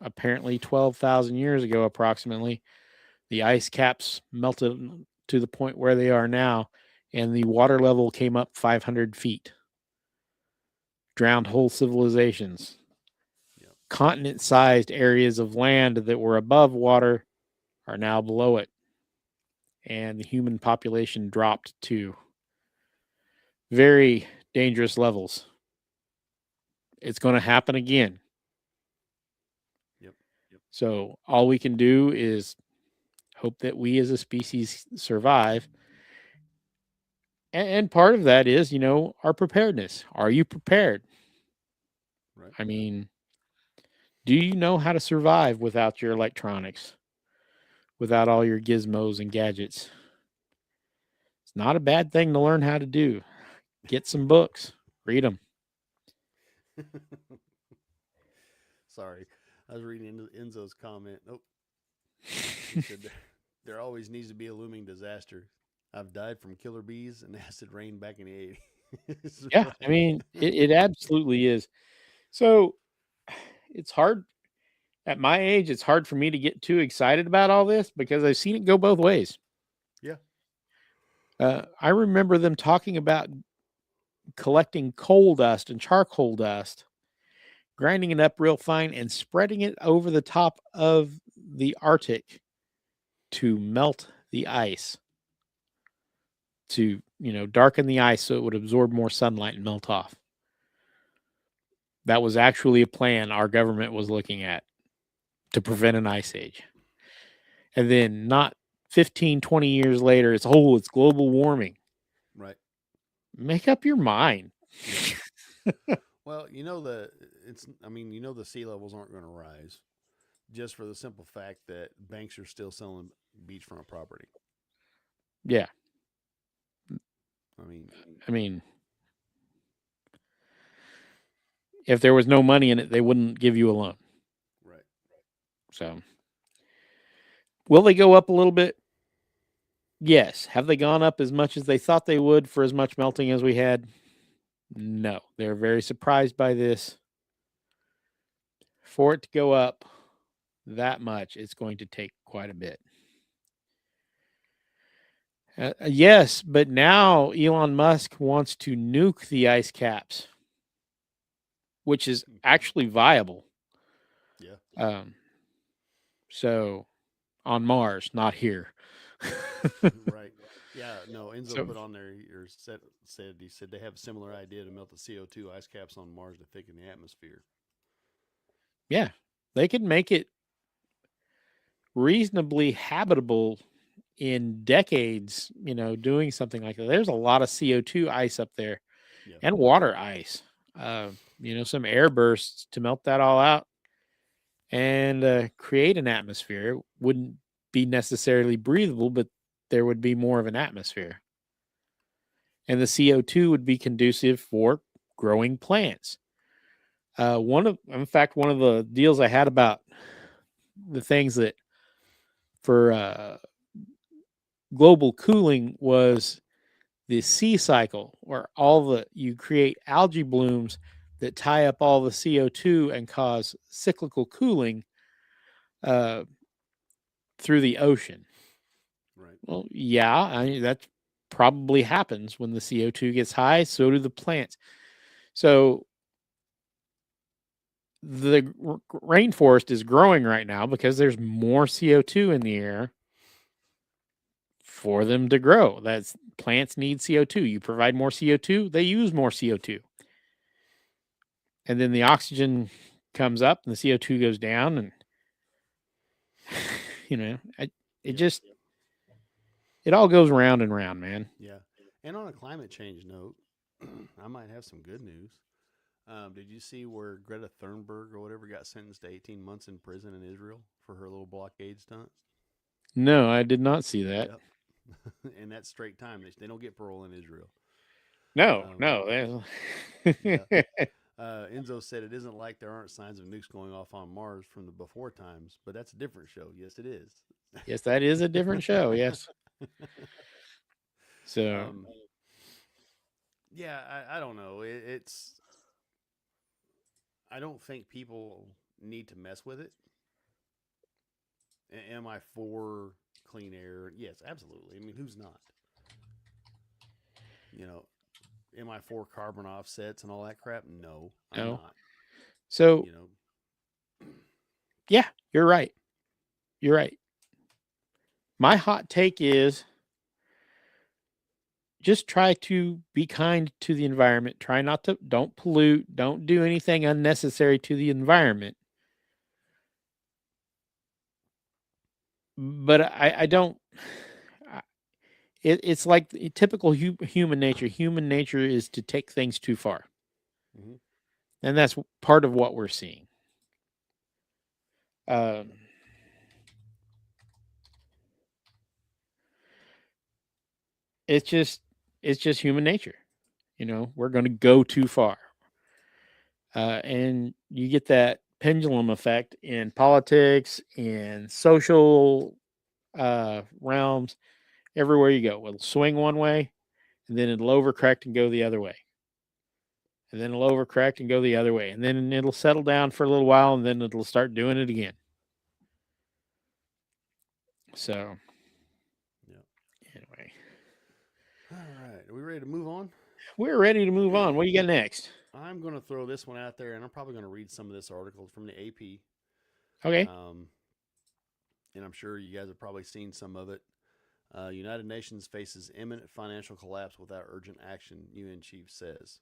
[SPEAKER 2] Apparently 12,000 years ago, approximately, the ice caps melted to the point where they are now, and the water level came up 500 feet. Drowned whole civilizations. Yep. Continent-sized areas of land that were above water are now below it. And the human population dropped to very dangerous levels. It's going to happen again. Yep. So all we can do is hope that we as a species survive. And part of that is, our preparedness. Are you prepared? Right. I mean, do you know how to survive without your electronics, without all your gizmos and gadgets? It's not a bad thing to learn how to do. Get some books, read them.
[SPEAKER 1] Sorry, I was reading Enzo's comment. Nope. He said there always needs to be a looming disaster. I've died from killer bees and acid rain back in the 80s.
[SPEAKER 2] Yeah, I mean, it absolutely is. So it's hard. At my age, it's hard for me to get too excited about all this because I've seen it go both ways.
[SPEAKER 1] Yeah.
[SPEAKER 2] I remember them talking about collecting coal dust and charcoal dust, grinding it up real fine, and spreading it over the top of the Arctic to melt the ice, to, darken the ice so it would absorb more sunlight and melt off. That was actually a plan our government was looking at to prevent an ice age. And then not 15, 20 years later, it's global warming.
[SPEAKER 1] Right.
[SPEAKER 2] Make up your mind.
[SPEAKER 1] Well, the sea levels aren't going to rise just for the simple fact that banks are still selling beachfront property.
[SPEAKER 2] Yeah.
[SPEAKER 1] I mean,
[SPEAKER 2] if there was no money in it, they wouldn't give you a loan.
[SPEAKER 1] Right.
[SPEAKER 2] So, will they go up a little bit? Yes. Have they gone up as much as they thought they would for as much melting as we had? No. They're very surprised by this. For it to go up that much, it's going to take quite a bit. Yes, but now Elon Musk wants to nuke the ice caps, which is actually viable.
[SPEAKER 1] Yeah.
[SPEAKER 2] So on Mars, not here.
[SPEAKER 1] Right. Yeah. No. Enzo put on there or said they have a similar idea to melt the CO2 ice caps on Mars to thicken the atmosphere.
[SPEAKER 2] Yeah, they could make it reasonably habitable in decades, doing something like that. There's a lot of CO2 ice up there, and water ice. Some air bursts to melt that all out and create an atmosphere. It wouldn't be necessarily breathable, but there would be more of an atmosphere. And the CO2 would be conducive for growing plants. One of the deals I had about the things that for global cooling was the sea cycle, where you create algae blooms that tie up all the CO2 and cause cyclical cooling through the ocean.
[SPEAKER 1] Right.
[SPEAKER 2] Well, yeah, that probably happens when the CO2 gets high. So do the plants. So the rainforest is growing right now because there's more CO2 in the air for them to grow. Plants need CO2. You provide more CO2, they use more CO2. And then the oxygen comes up and the CO2 goes down, and it all goes round and round, man.
[SPEAKER 1] Yeah. And on a climate change note, I might have some good news. Did you see where Greta Thunberg or whatever got sentenced to 18 months in prison in Israel for her little blockade stunt?
[SPEAKER 2] No, I did not see that.
[SPEAKER 1] Yep. And that's straight time. They don't get parole in Israel.
[SPEAKER 2] No.
[SPEAKER 1] Yeah. Enzo said it isn't like there aren't signs of nukes going off on Mars from the before times, but that's a different show. Yes, it is.
[SPEAKER 2] Yes, that is a different show. Yes. So,
[SPEAKER 1] yeah, I don't know. I don't think people need to mess with it. Am I for clean air? Yes, absolutely. I mean, who's not? Am I for carbon offsets and all that crap? No, I'm not.
[SPEAKER 2] So, yeah, you're right. You're right. My hot take is just try to be kind to the environment. Don't pollute. Don't do anything unnecessary to the environment. But I don't. It's like typical human nature. Human nature is to take things too far.
[SPEAKER 1] Mm-hmm.
[SPEAKER 2] And that's part of what we're seeing. It's just human nature. We're going to go too far. And you get that pendulum effect in politics, in social realms, everywhere you go. It'll swing one way, and then it'll overcorrect and go the other way. And then it'll overcorrect and go the other way. And then it'll settle down for a little while, and then it'll start doing it again. So,
[SPEAKER 1] yeah.
[SPEAKER 2] Anyway.
[SPEAKER 1] ready to move on?
[SPEAKER 2] We're ready to move on. What do you got next?
[SPEAKER 1] I'm going to throw this one out there, and I'm probably going to read some of this article from the AP.
[SPEAKER 2] Okay.
[SPEAKER 1] And I'm sure you guys have probably seen some of it. United Nations faces imminent financial collapse without urgent action, UN chief says.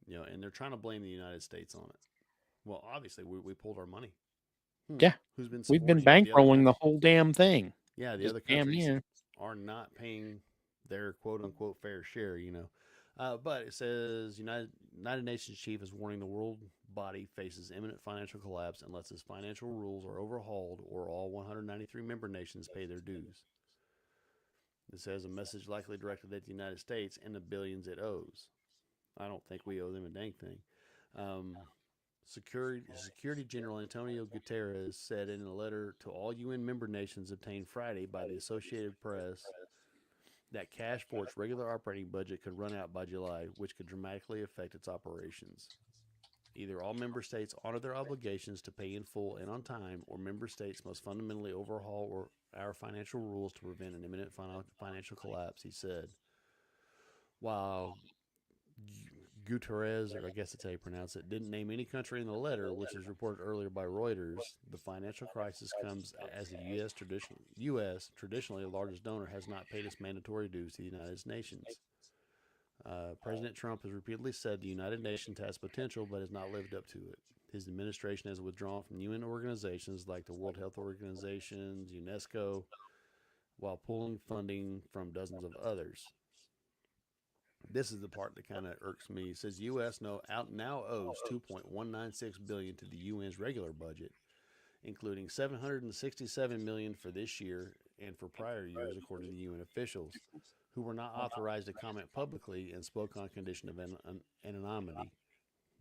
[SPEAKER 1] And they're trying to blame the United States on it. Well, obviously, we pulled our money.
[SPEAKER 2] Yeah.
[SPEAKER 1] Who's been
[SPEAKER 2] We've been
[SPEAKER 1] supporting
[SPEAKER 2] bankrolling the whole damn thing.
[SPEAKER 1] Yeah, the
[SPEAKER 2] Just
[SPEAKER 1] other countries
[SPEAKER 2] damn
[SPEAKER 1] are not paying their quote-unquote fair share, But it says United Nations chief is warning the world body faces imminent financial collapse unless its financial rules are overhauled or all 193 member nations pay their dues. It says a message likely directed at the United States and the billions it owes. I don't think we owe them a dang thing. Security General Antonio Guterres said in a letter to all UN member nations obtained Friday by the Associated Press that cash for its regular operating budget could run out by July, which could dramatically affect its operations. Either all member states honor their obligations to pay in full and on time, or member states must fundamentally overhaul our financial rules to prevent an imminent financial collapse, he said. While Guterres, or I guess that's how you pronounce it, didn't name any country in the letter, which is reported earlier by Reuters. The financial crisis comes as the U.S., traditionally the largest donor, has not paid its mandatory dues to the United Nations. President Trump has repeatedly said the United Nations has potential but has not lived up to it. His administration has withdrawn from UN organizations like the World Health Organization, UNESCO, while pulling funding from dozens of others. This is the part that kind of irks me. It says U.S. now owes $2.196 billion to the UN's regular budget, including $767 million for this year and for prior years, according to UN officials, who were not authorized to comment publicly and spoke on condition of anonymity,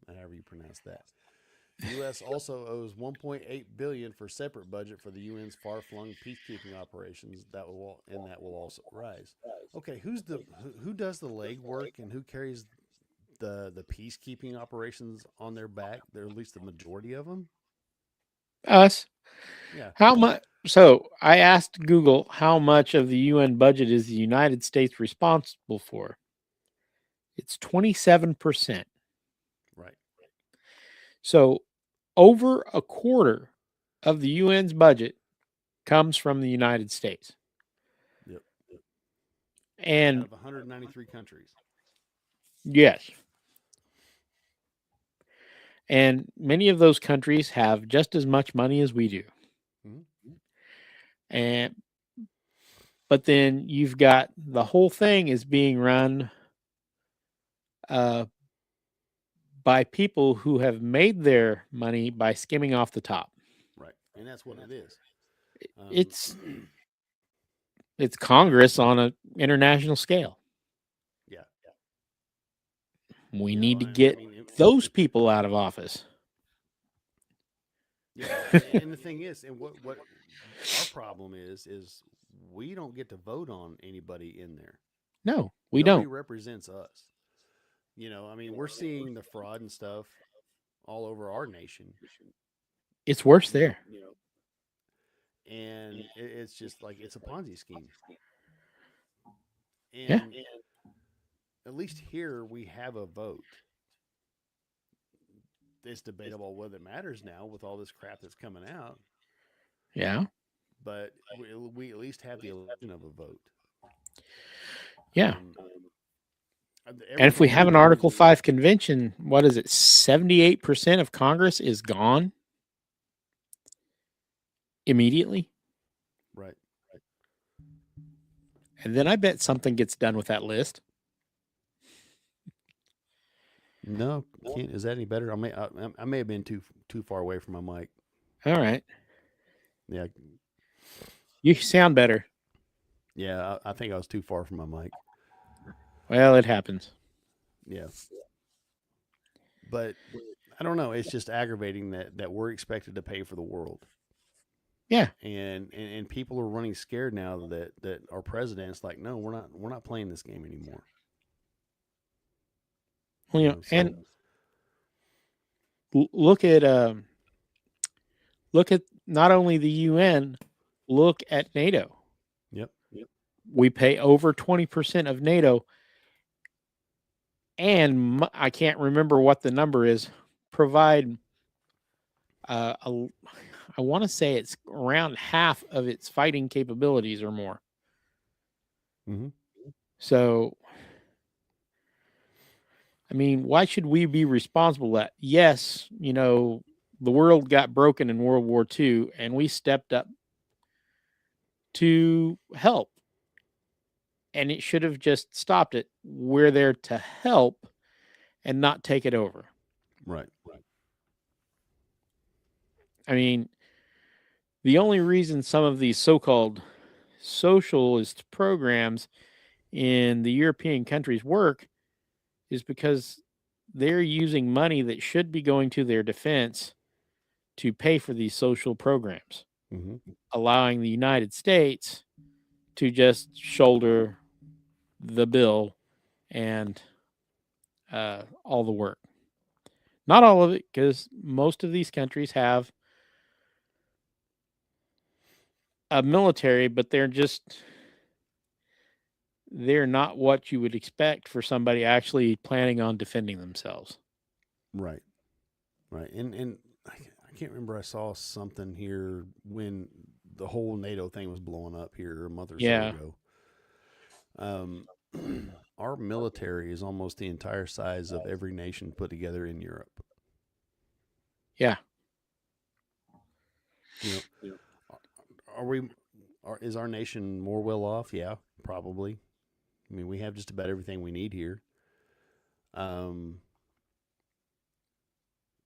[SPEAKER 1] however you pronounce that. The U.S. also owes $1.8 billion for separate budget for the UN's far-flung peacekeeping operations that will also rise. Okay, who does the legwork and who carries the peacekeeping operations on their back? They're at least the majority of them.
[SPEAKER 2] Us.
[SPEAKER 1] Yeah.
[SPEAKER 2] How much? So I asked Google how much of the UN budget is the United States responsible for. It's 27%.
[SPEAKER 1] Right.
[SPEAKER 2] So over a quarter of the UN's budget comes from the United States.
[SPEAKER 1] Yep.
[SPEAKER 2] And
[SPEAKER 1] out of 193 countries.
[SPEAKER 2] Yes. And many of those countries have just as much money as we do. Mm-hmm. But then you've got the whole thing is being run by people who have made their money by skimming off the top.
[SPEAKER 1] Right. And that's what it is.
[SPEAKER 2] It's Congress on an international scale.
[SPEAKER 1] Yeah.
[SPEAKER 2] We need to get those people out of office.
[SPEAKER 1] Yeah. And the thing is, and what our problem is we don't get to vote on anybody in there.
[SPEAKER 2] No, we
[SPEAKER 1] Nobody
[SPEAKER 2] don't.
[SPEAKER 1] represents us. We're seeing the fraud and stuff all over our nation.
[SPEAKER 2] It's worse there.
[SPEAKER 1] And it's just like it's a Ponzi scheme. And
[SPEAKER 2] yeah.
[SPEAKER 1] At least here we have a vote. It's debatable whether it matters now with all this crap that's coming out.
[SPEAKER 2] Yeah.
[SPEAKER 1] But we at least have the election of a vote.
[SPEAKER 2] Yeah. And if we have an Article 5 convention, what is it? 78% of Congress is gone immediately.
[SPEAKER 1] Right.
[SPEAKER 2] And then I bet something gets done with that list.
[SPEAKER 1] No, can't. Is that any better? I may have been too far away from my mic.
[SPEAKER 2] All right.
[SPEAKER 1] Yeah.
[SPEAKER 2] You sound better.
[SPEAKER 1] Yeah, I think I was too far from my mic.
[SPEAKER 2] Well, it happens.
[SPEAKER 1] Yeah. But I don't know. It's just aggravating that we're expected to pay for the world.
[SPEAKER 2] Yeah.
[SPEAKER 1] And people are running scared now that our president's like, no, we're not playing this game anymore.
[SPEAKER 2] Well, and look at not only the UN, look at NATO.
[SPEAKER 1] Yep.
[SPEAKER 2] We pay over 20% of NATO, and I can't remember what the number is, provide I want to say it's around half of its fighting capabilities or more.
[SPEAKER 1] Mm-hmm.
[SPEAKER 2] So, I mean, why should we be responsible that? Yes, the world got broken in World War II, and we stepped up to help. And it should have just stopped it. We're there to help and not take it over.
[SPEAKER 1] Right.
[SPEAKER 2] I mean, the only reason some of these so-called socialist programs in the European countries work is because they're using money that should be going to their defense to pay for these social programs,
[SPEAKER 1] Mm-hmm.
[SPEAKER 2] allowing the United States to just shoulder the bill and all the work. Not all of it, because most of these countries have a military, but they're not what you would expect for somebody actually planning on defending themselves.
[SPEAKER 1] Right. And I can't remember. I saw something here when the whole NATO thing was blowing up here a month or so ago. Our military is almost the entire size of every nation put together in Europe.
[SPEAKER 2] Yeah.
[SPEAKER 1] Is our nation more well off? Yeah, probably. I mean, we have just about everything we need here.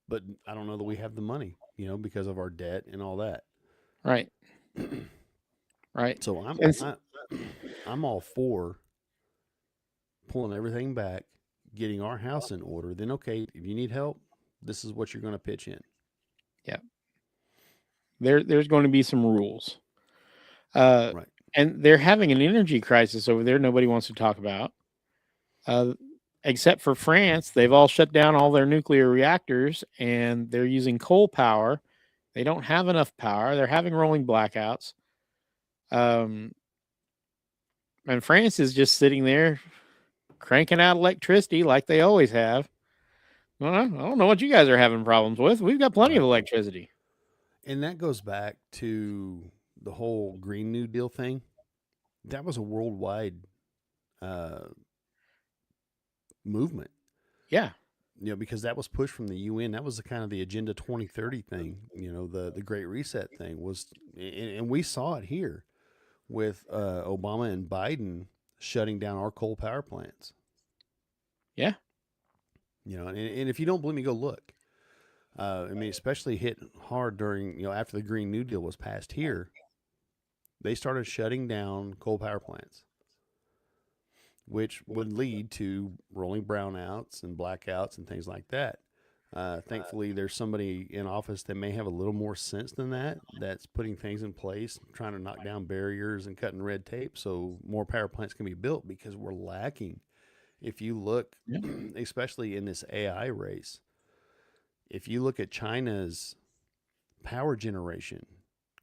[SPEAKER 1] But I don't know that we have the money, because of our debt and all that.
[SPEAKER 2] Right. Right.
[SPEAKER 1] So I'm all for pulling everything back, getting our house in order. Then, okay, if you need help, this is what you're going to pitch in.
[SPEAKER 2] Yeah. There's going to be some rules.
[SPEAKER 1] Right.
[SPEAKER 2] And they're having an energy crisis over there nobody wants to talk about. Except for France, they've all shut down all their nuclear reactors and they're using coal power. They don't have enough power. They're having rolling blackouts. And France is just sitting there cranking out electricity like they always have. Well, I don't know what you guys are having problems with. We've got plenty of electricity.
[SPEAKER 1] And that goes back to the whole Green New Deal thing. That was a worldwide movement.
[SPEAKER 2] Yeah.
[SPEAKER 1] Because that was pushed from the UN. That was the kind of the Agenda 2030 thing, the Great Reset thing was, and we saw it here with Obama and Biden shutting down our coal power plants.
[SPEAKER 2] Yeah.
[SPEAKER 1] And if you don't believe me, go look. I mean, especially hit hard during, after the Green New Deal was passed here, they started shutting down coal power plants, which would lead to rolling brownouts and blackouts and things like that. Thankfully, there's somebody in office that may have a little more sense than that, that's putting things in place, trying to knock down barriers and cutting red tape so more power plants can be built, because we're lacking. If you look, especially in this AI race, if you look at China's power generation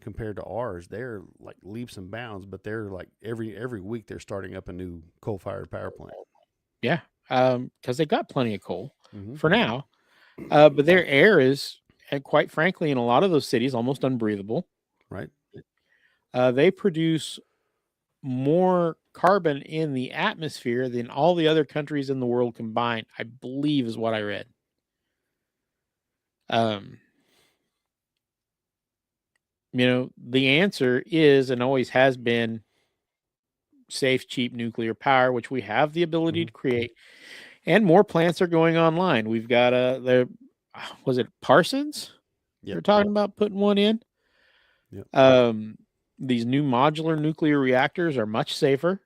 [SPEAKER 1] compared to ours, they're like leaps and bounds, but they're like every week they're starting up a new coal-fired power plant.
[SPEAKER 2] Yeah, because they got plenty of coal for now. But their air is, and quite frankly, in a lot of those cities, almost unbreathable.
[SPEAKER 1] Right.
[SPEAKER 2] They produce more carbon in the atmosphere than all the other countries in the world combined, I believe is what I read. The answer is and always has been safe, cheap nuclear power, which we have the ability to create, and more plants are going online. We've got was it Parsons?
[SPEAKER 1] Yep.
[SPEAKER 2] They're talking about putting one in.
[SPEAKER 1] Yep.
[SPEAKER 2] These new modular nuclear reactors are much safer.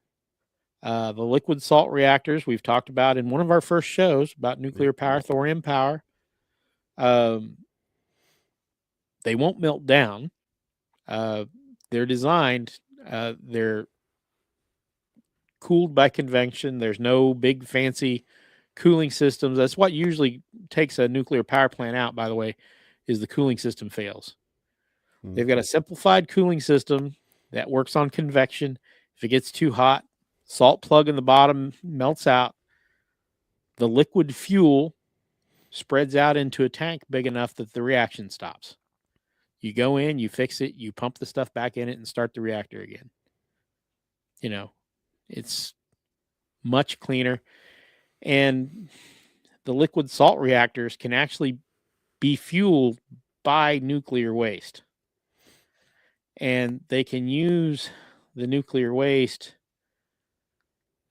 [SPEAKER 2] The liquid salt reactors we've talked about in one of our first shows about nuclear power, thorium power. They won't melt down. They're designed, they're cooled by convection. There's no big fancy cooling systems. That's what usually takes a nuclear power plant out, by the way, is the cooling system fails. They've got a simplified cooling system that works on convection. If it gets too hot, salt plug in the bottom melts out, the liquid fuel spreads out into a tank big enough that the reaction stops. You go in, you fix it, you pump the stuff back in it and start the reactor again. You know, it's much cleaner. And the liquid salt reactors can actually be fueled by nuclear waste. And they can use the nuclear waste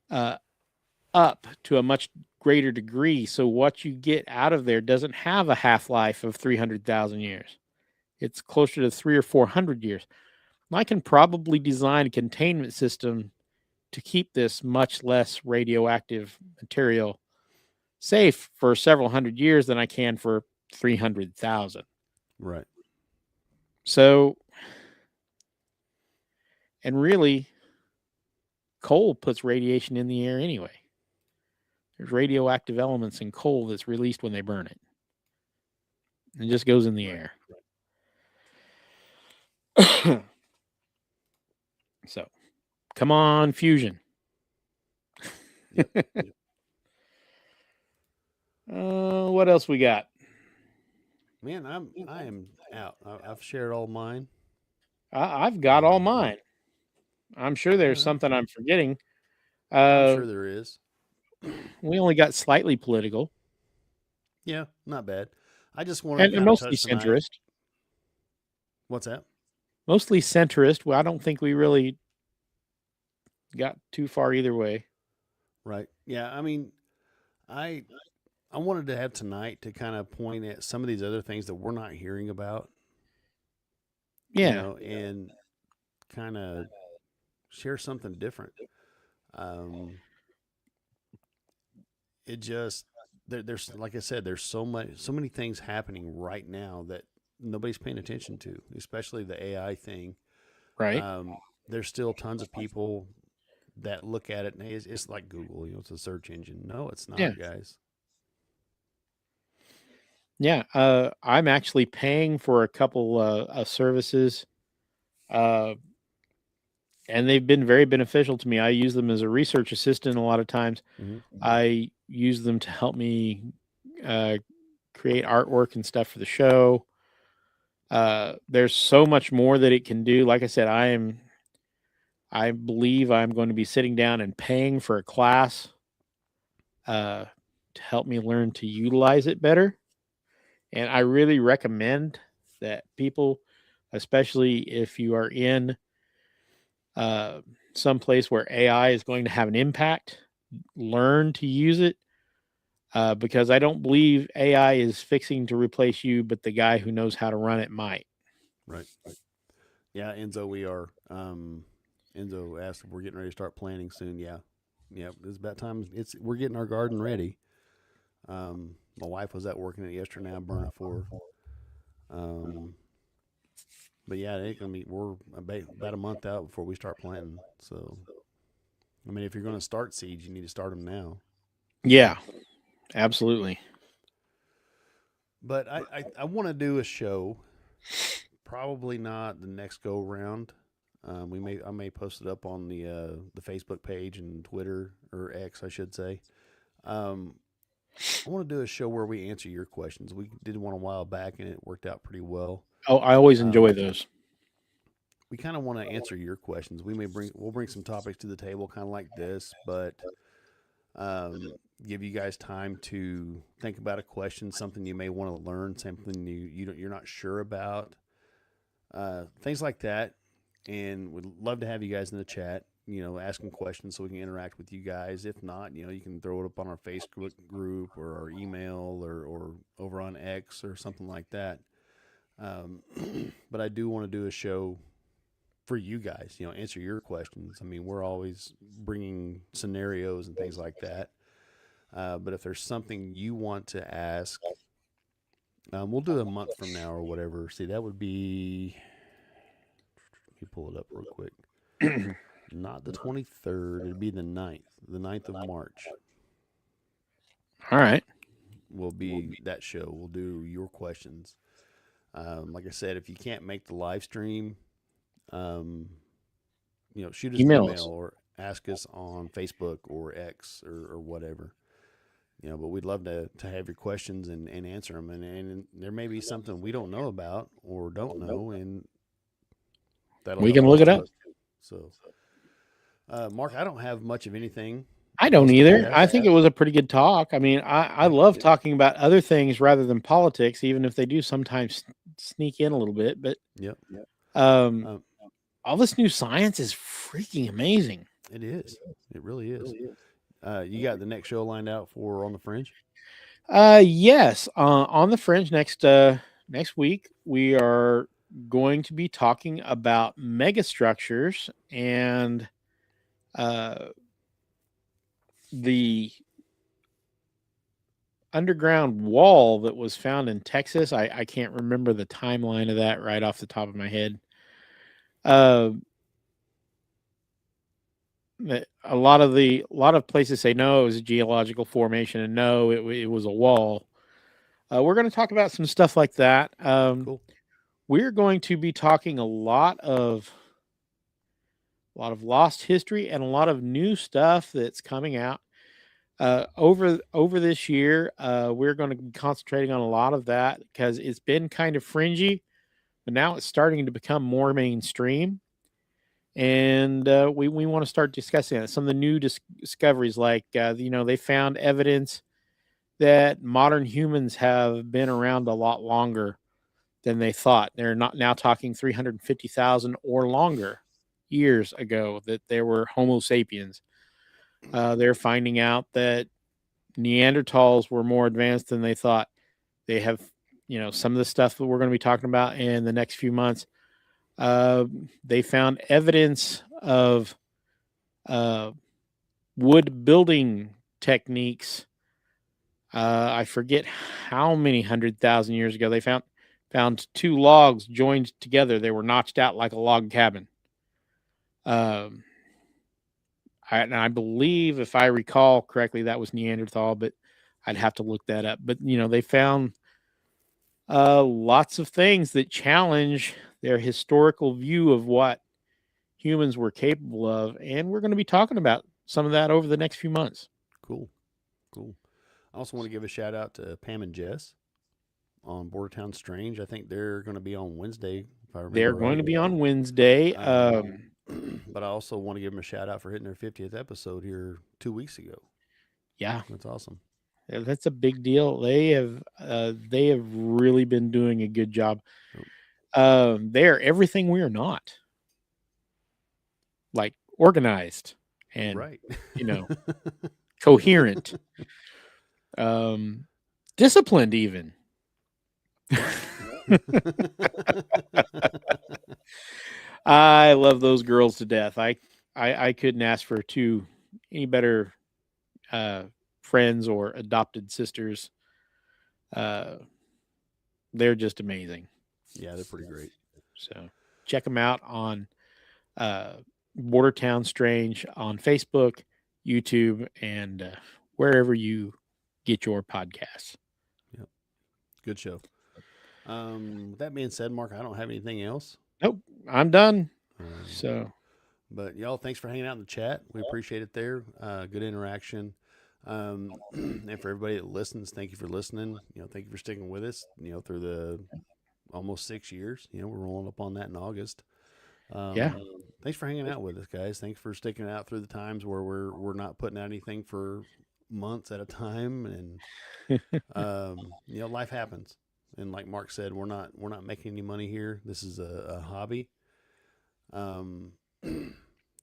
[SPEAKER 2] up to a much greater degree. So what you get out of there doesn't have a half-life of 300,000 years. It's closer to 300 or 400 years. I can probably design a containment system to keep this much less radioactive material safe for several hundred years than I can for 300,000.
[SPEAKER 1] Right.
[SPEAKER 2] So, and really, coal puts radiation in the air anyway. There's radioactive elements in coal that's released when they burn it. It just goes in the air. So, come on, fusion.
[SPEAKER 1] Yep.
[SPEAKER 2] What else we got?
[SPEAKER 1] Man, I am out. I've shared all mine.
[SPEAKER 2] I've got all mine. I'm sure there's something I'm forgetting.
[SPEAKER 1] I'm sure there is.
[SPEAKER 2] We only got slightly political.
[SPEAKER 1] Yeah, not bad. I just wanted to
[SPEAKER 2] And mostly centrist.
[SPEAKER 1] What's that?
[SPEAKER 2] Mostly centrist. Well, I don't think we really got too far either way.
[SPEAKER 1] Right. Yeah. I mean, I wanted to have tonight to kind of point at some of these other things that we're not hearing about.
[SPEAKER 2] Yeah.
[SPEAKER 1] You know, and kind of share something different. It just there's like I said, there's so many things happening right now that nobody's paying attention to, especially the AI thing.
[SPEAKER 2] Right.
[SPEAKER 1] There's still tons of people that look at it and hey, it's like Google, you know, it's a search engine. No, it's not, guys.
[SPEAKER 2] Yeah, I'm actually paying for a couple of services, and they've been very beneficial to me. I use them as a research assistant a lot of times.
[SPEAKER 1] Mm-hmm.
[SPEAKER 2] I use them to help me create artwork and stuff for the show. There's so much more that it can do. Like I said, I believe I'm going to be sitting down and paying for a class to help me learn to utilize it better. And I really recommend that people, especially if you are in some place where AI is going to have an impact, learn to use it because I don't believe AI is fixing to replace you, but the guy who knows how to run it might.
[SPEAKER 1] Right. Yeah, Enzo, we are. Enzo asked if we're getting ready to start planting soon. Yeah, it's about time. We're getting our garden ready. My wife was out working it yesterday. I'm burning for her. But yeah, we're about a month out before we start planting. So, I mean, if you're going to start seeds, you need to start them now.
[SPEAKER 2] Yeah, absolutely.
[SPEAKER 1] But I want to do a show. Probably not the next go round. I may post it up on the Facebook page and Twitter, or X, I should say. I want to do a show where we answer your questions. We did one a while back, and it worked out pretty well.
[SPEAKER 2] Oh, I always enjoy those.
[SPEAKER 1] We kind of want to answer your questions. We'll bring some topics to the table, kind of like this, but give you guys time to think about a question, something you may want to learn, something you're not sure about, things like that. And we'd love to have you guys in the chat, you know, asking questions so we can interact with you guys. If not, you know, you can throw it up on our Facebook group or our email or over on X or something like that. But I do want to do a show for you guys, you know, answer your questions. I mean, we're always bringing scenarios and things like that. But if there's something you want to ask, we'll do it a month from now or whatever. See, that would be... Let me pull it up real quick. Not the 23rd. It'd be the 9th of March.
[SPEAKER 2] All right.
[SPEAKER 1] Will be that show. We'll do your questions. Like I said, if you can't make the live stream, you know, shoot us an email or ask us on Facebook or X or whatever. but we'd love to have your questions and answer them. And there may be something we don't know about or don't know, and that'll
[SPEAKER 2] We
[SPEAKER 1] help
[SPEAKER 2] can look
[SPEAKER 1] us
[SPEAKER 2] it up.
[SPEAKER 1] too. So, Mark, I don't have much of anything.
[SPEAKER 2] I don't
[SPEAKER 1] else to
[SPEAKER 2] either. I
[SPEAKER 1] ask.
[SPEAKER 2] think it was a pretty good talk. I mean, I love talking about other things rather than politics, even if they do sometimes sneak in a little bit. But
[SPEAKER 1] Yep.
[SPEAKER 2] um, all this new science is freaking amazing.
[SPEAKER 1] It is. It really is. You got the next show lined out for On the Fringe?
[SPEAKER 2] Yes. On the Fringe next week, we are going to be talking about megastructures and the underground wall that was found in Texas. I can't remember the timeline of that right off the top of my head. A lot of places say no, it was a geological formation, and no, it was a wall. We're going to talk about some stuff like that.
[SPEAKER 1] Cool.
[SPEAKER 2] We're going to be talking a lot of lost history and a lot of new stuff that's coming out over this year. We're going to be concentrating on a lot of that because it's been kind of fringy, but now it's starting to become more mainstream. And we want to start discussing it. Some of the new discoveries, like they found evidence that modern humans have been around a lot longer than they thought. They're not now talking 350,000 or longer years ago that there were Homo sapiens. They're finding out that Neanderthals were more advanced than they thought. They have, some of the stuff that we're going to be talking about in the next few months. They found evidence of wood building techniques. I forget how many 100,000 years ago they found two logs joined together. They were notched out like a log cabin. I believe, if I recall correctly, that was Neanderthal, but I'd have to look that up. But they found lots of things that challenge their historical view of what humans were capable of, and we're going to be talking about some of that over the next few months.
[SPEAKER 1] Cool. I also want to give a shout out to Pam and Jess on Bordertown Strange. I think they're going to be on Wednesday, if I remember.
[SPEAKER 2] They're going to be on Wednesday.
[SPEAKER 1] But I also want to give them a shout out for hitting their 50th episode here 2 weeks ago.
[SPEAKER 2] Yeah,
[SPEAKER 1] that's awesome.
[SPEAKER 2] That's a big deal. They have really been doing a good job. They are everything we are not. Like organized and
[SPEAKER 1] right.
[SPEAKER 2] Coherent, disciplined even. I love those girls to death. I couldn't ask for any better friends or adopted sisters. They're just amazing.
[SPEAKER 1] Yeah, they're pretty great.
[SPEAKER 2] So check them out on Bordertown Strange on Facebook, YouTube, and wherever you get your podcasts.
[SPEAKER 1] Yep. Good show. With that being said, Mark, I don't have anything else.
[SPEAKER 2] Nope, I'm done.
[SPEAKER 1] But y'all, thanks for hanging out in the chat. We appreciate it there. Good interaction. And for everybody that listens, thank you for listening. Thank you for sticking with us, through the almost 6 years. We're rolling up on that in August. Thanks for hanging out with us, guys. Thanks for sticking out through the times where we're not putting out anything for months at a time. And, life happens. And like Mark said, we're not making any money here. This is a hobby.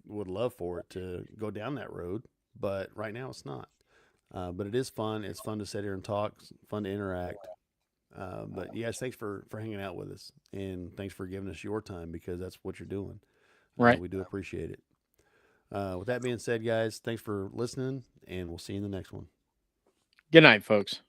[SPEAKER 1] Would love for it to go down that road, but right now it's not. But it is fun. It's fun to sit here and talk. It's fun to interact. But you guys, thanks for hanging out with us, and thanks for giving us your time, because that's what you're doing.
[SPEAKER 2] Right.
[SPEAKER 1] We do appreciate it. With that being said, guys, thanks for listening, and we'll see you in the next one.
[SPEAKER 2] Good night, folks.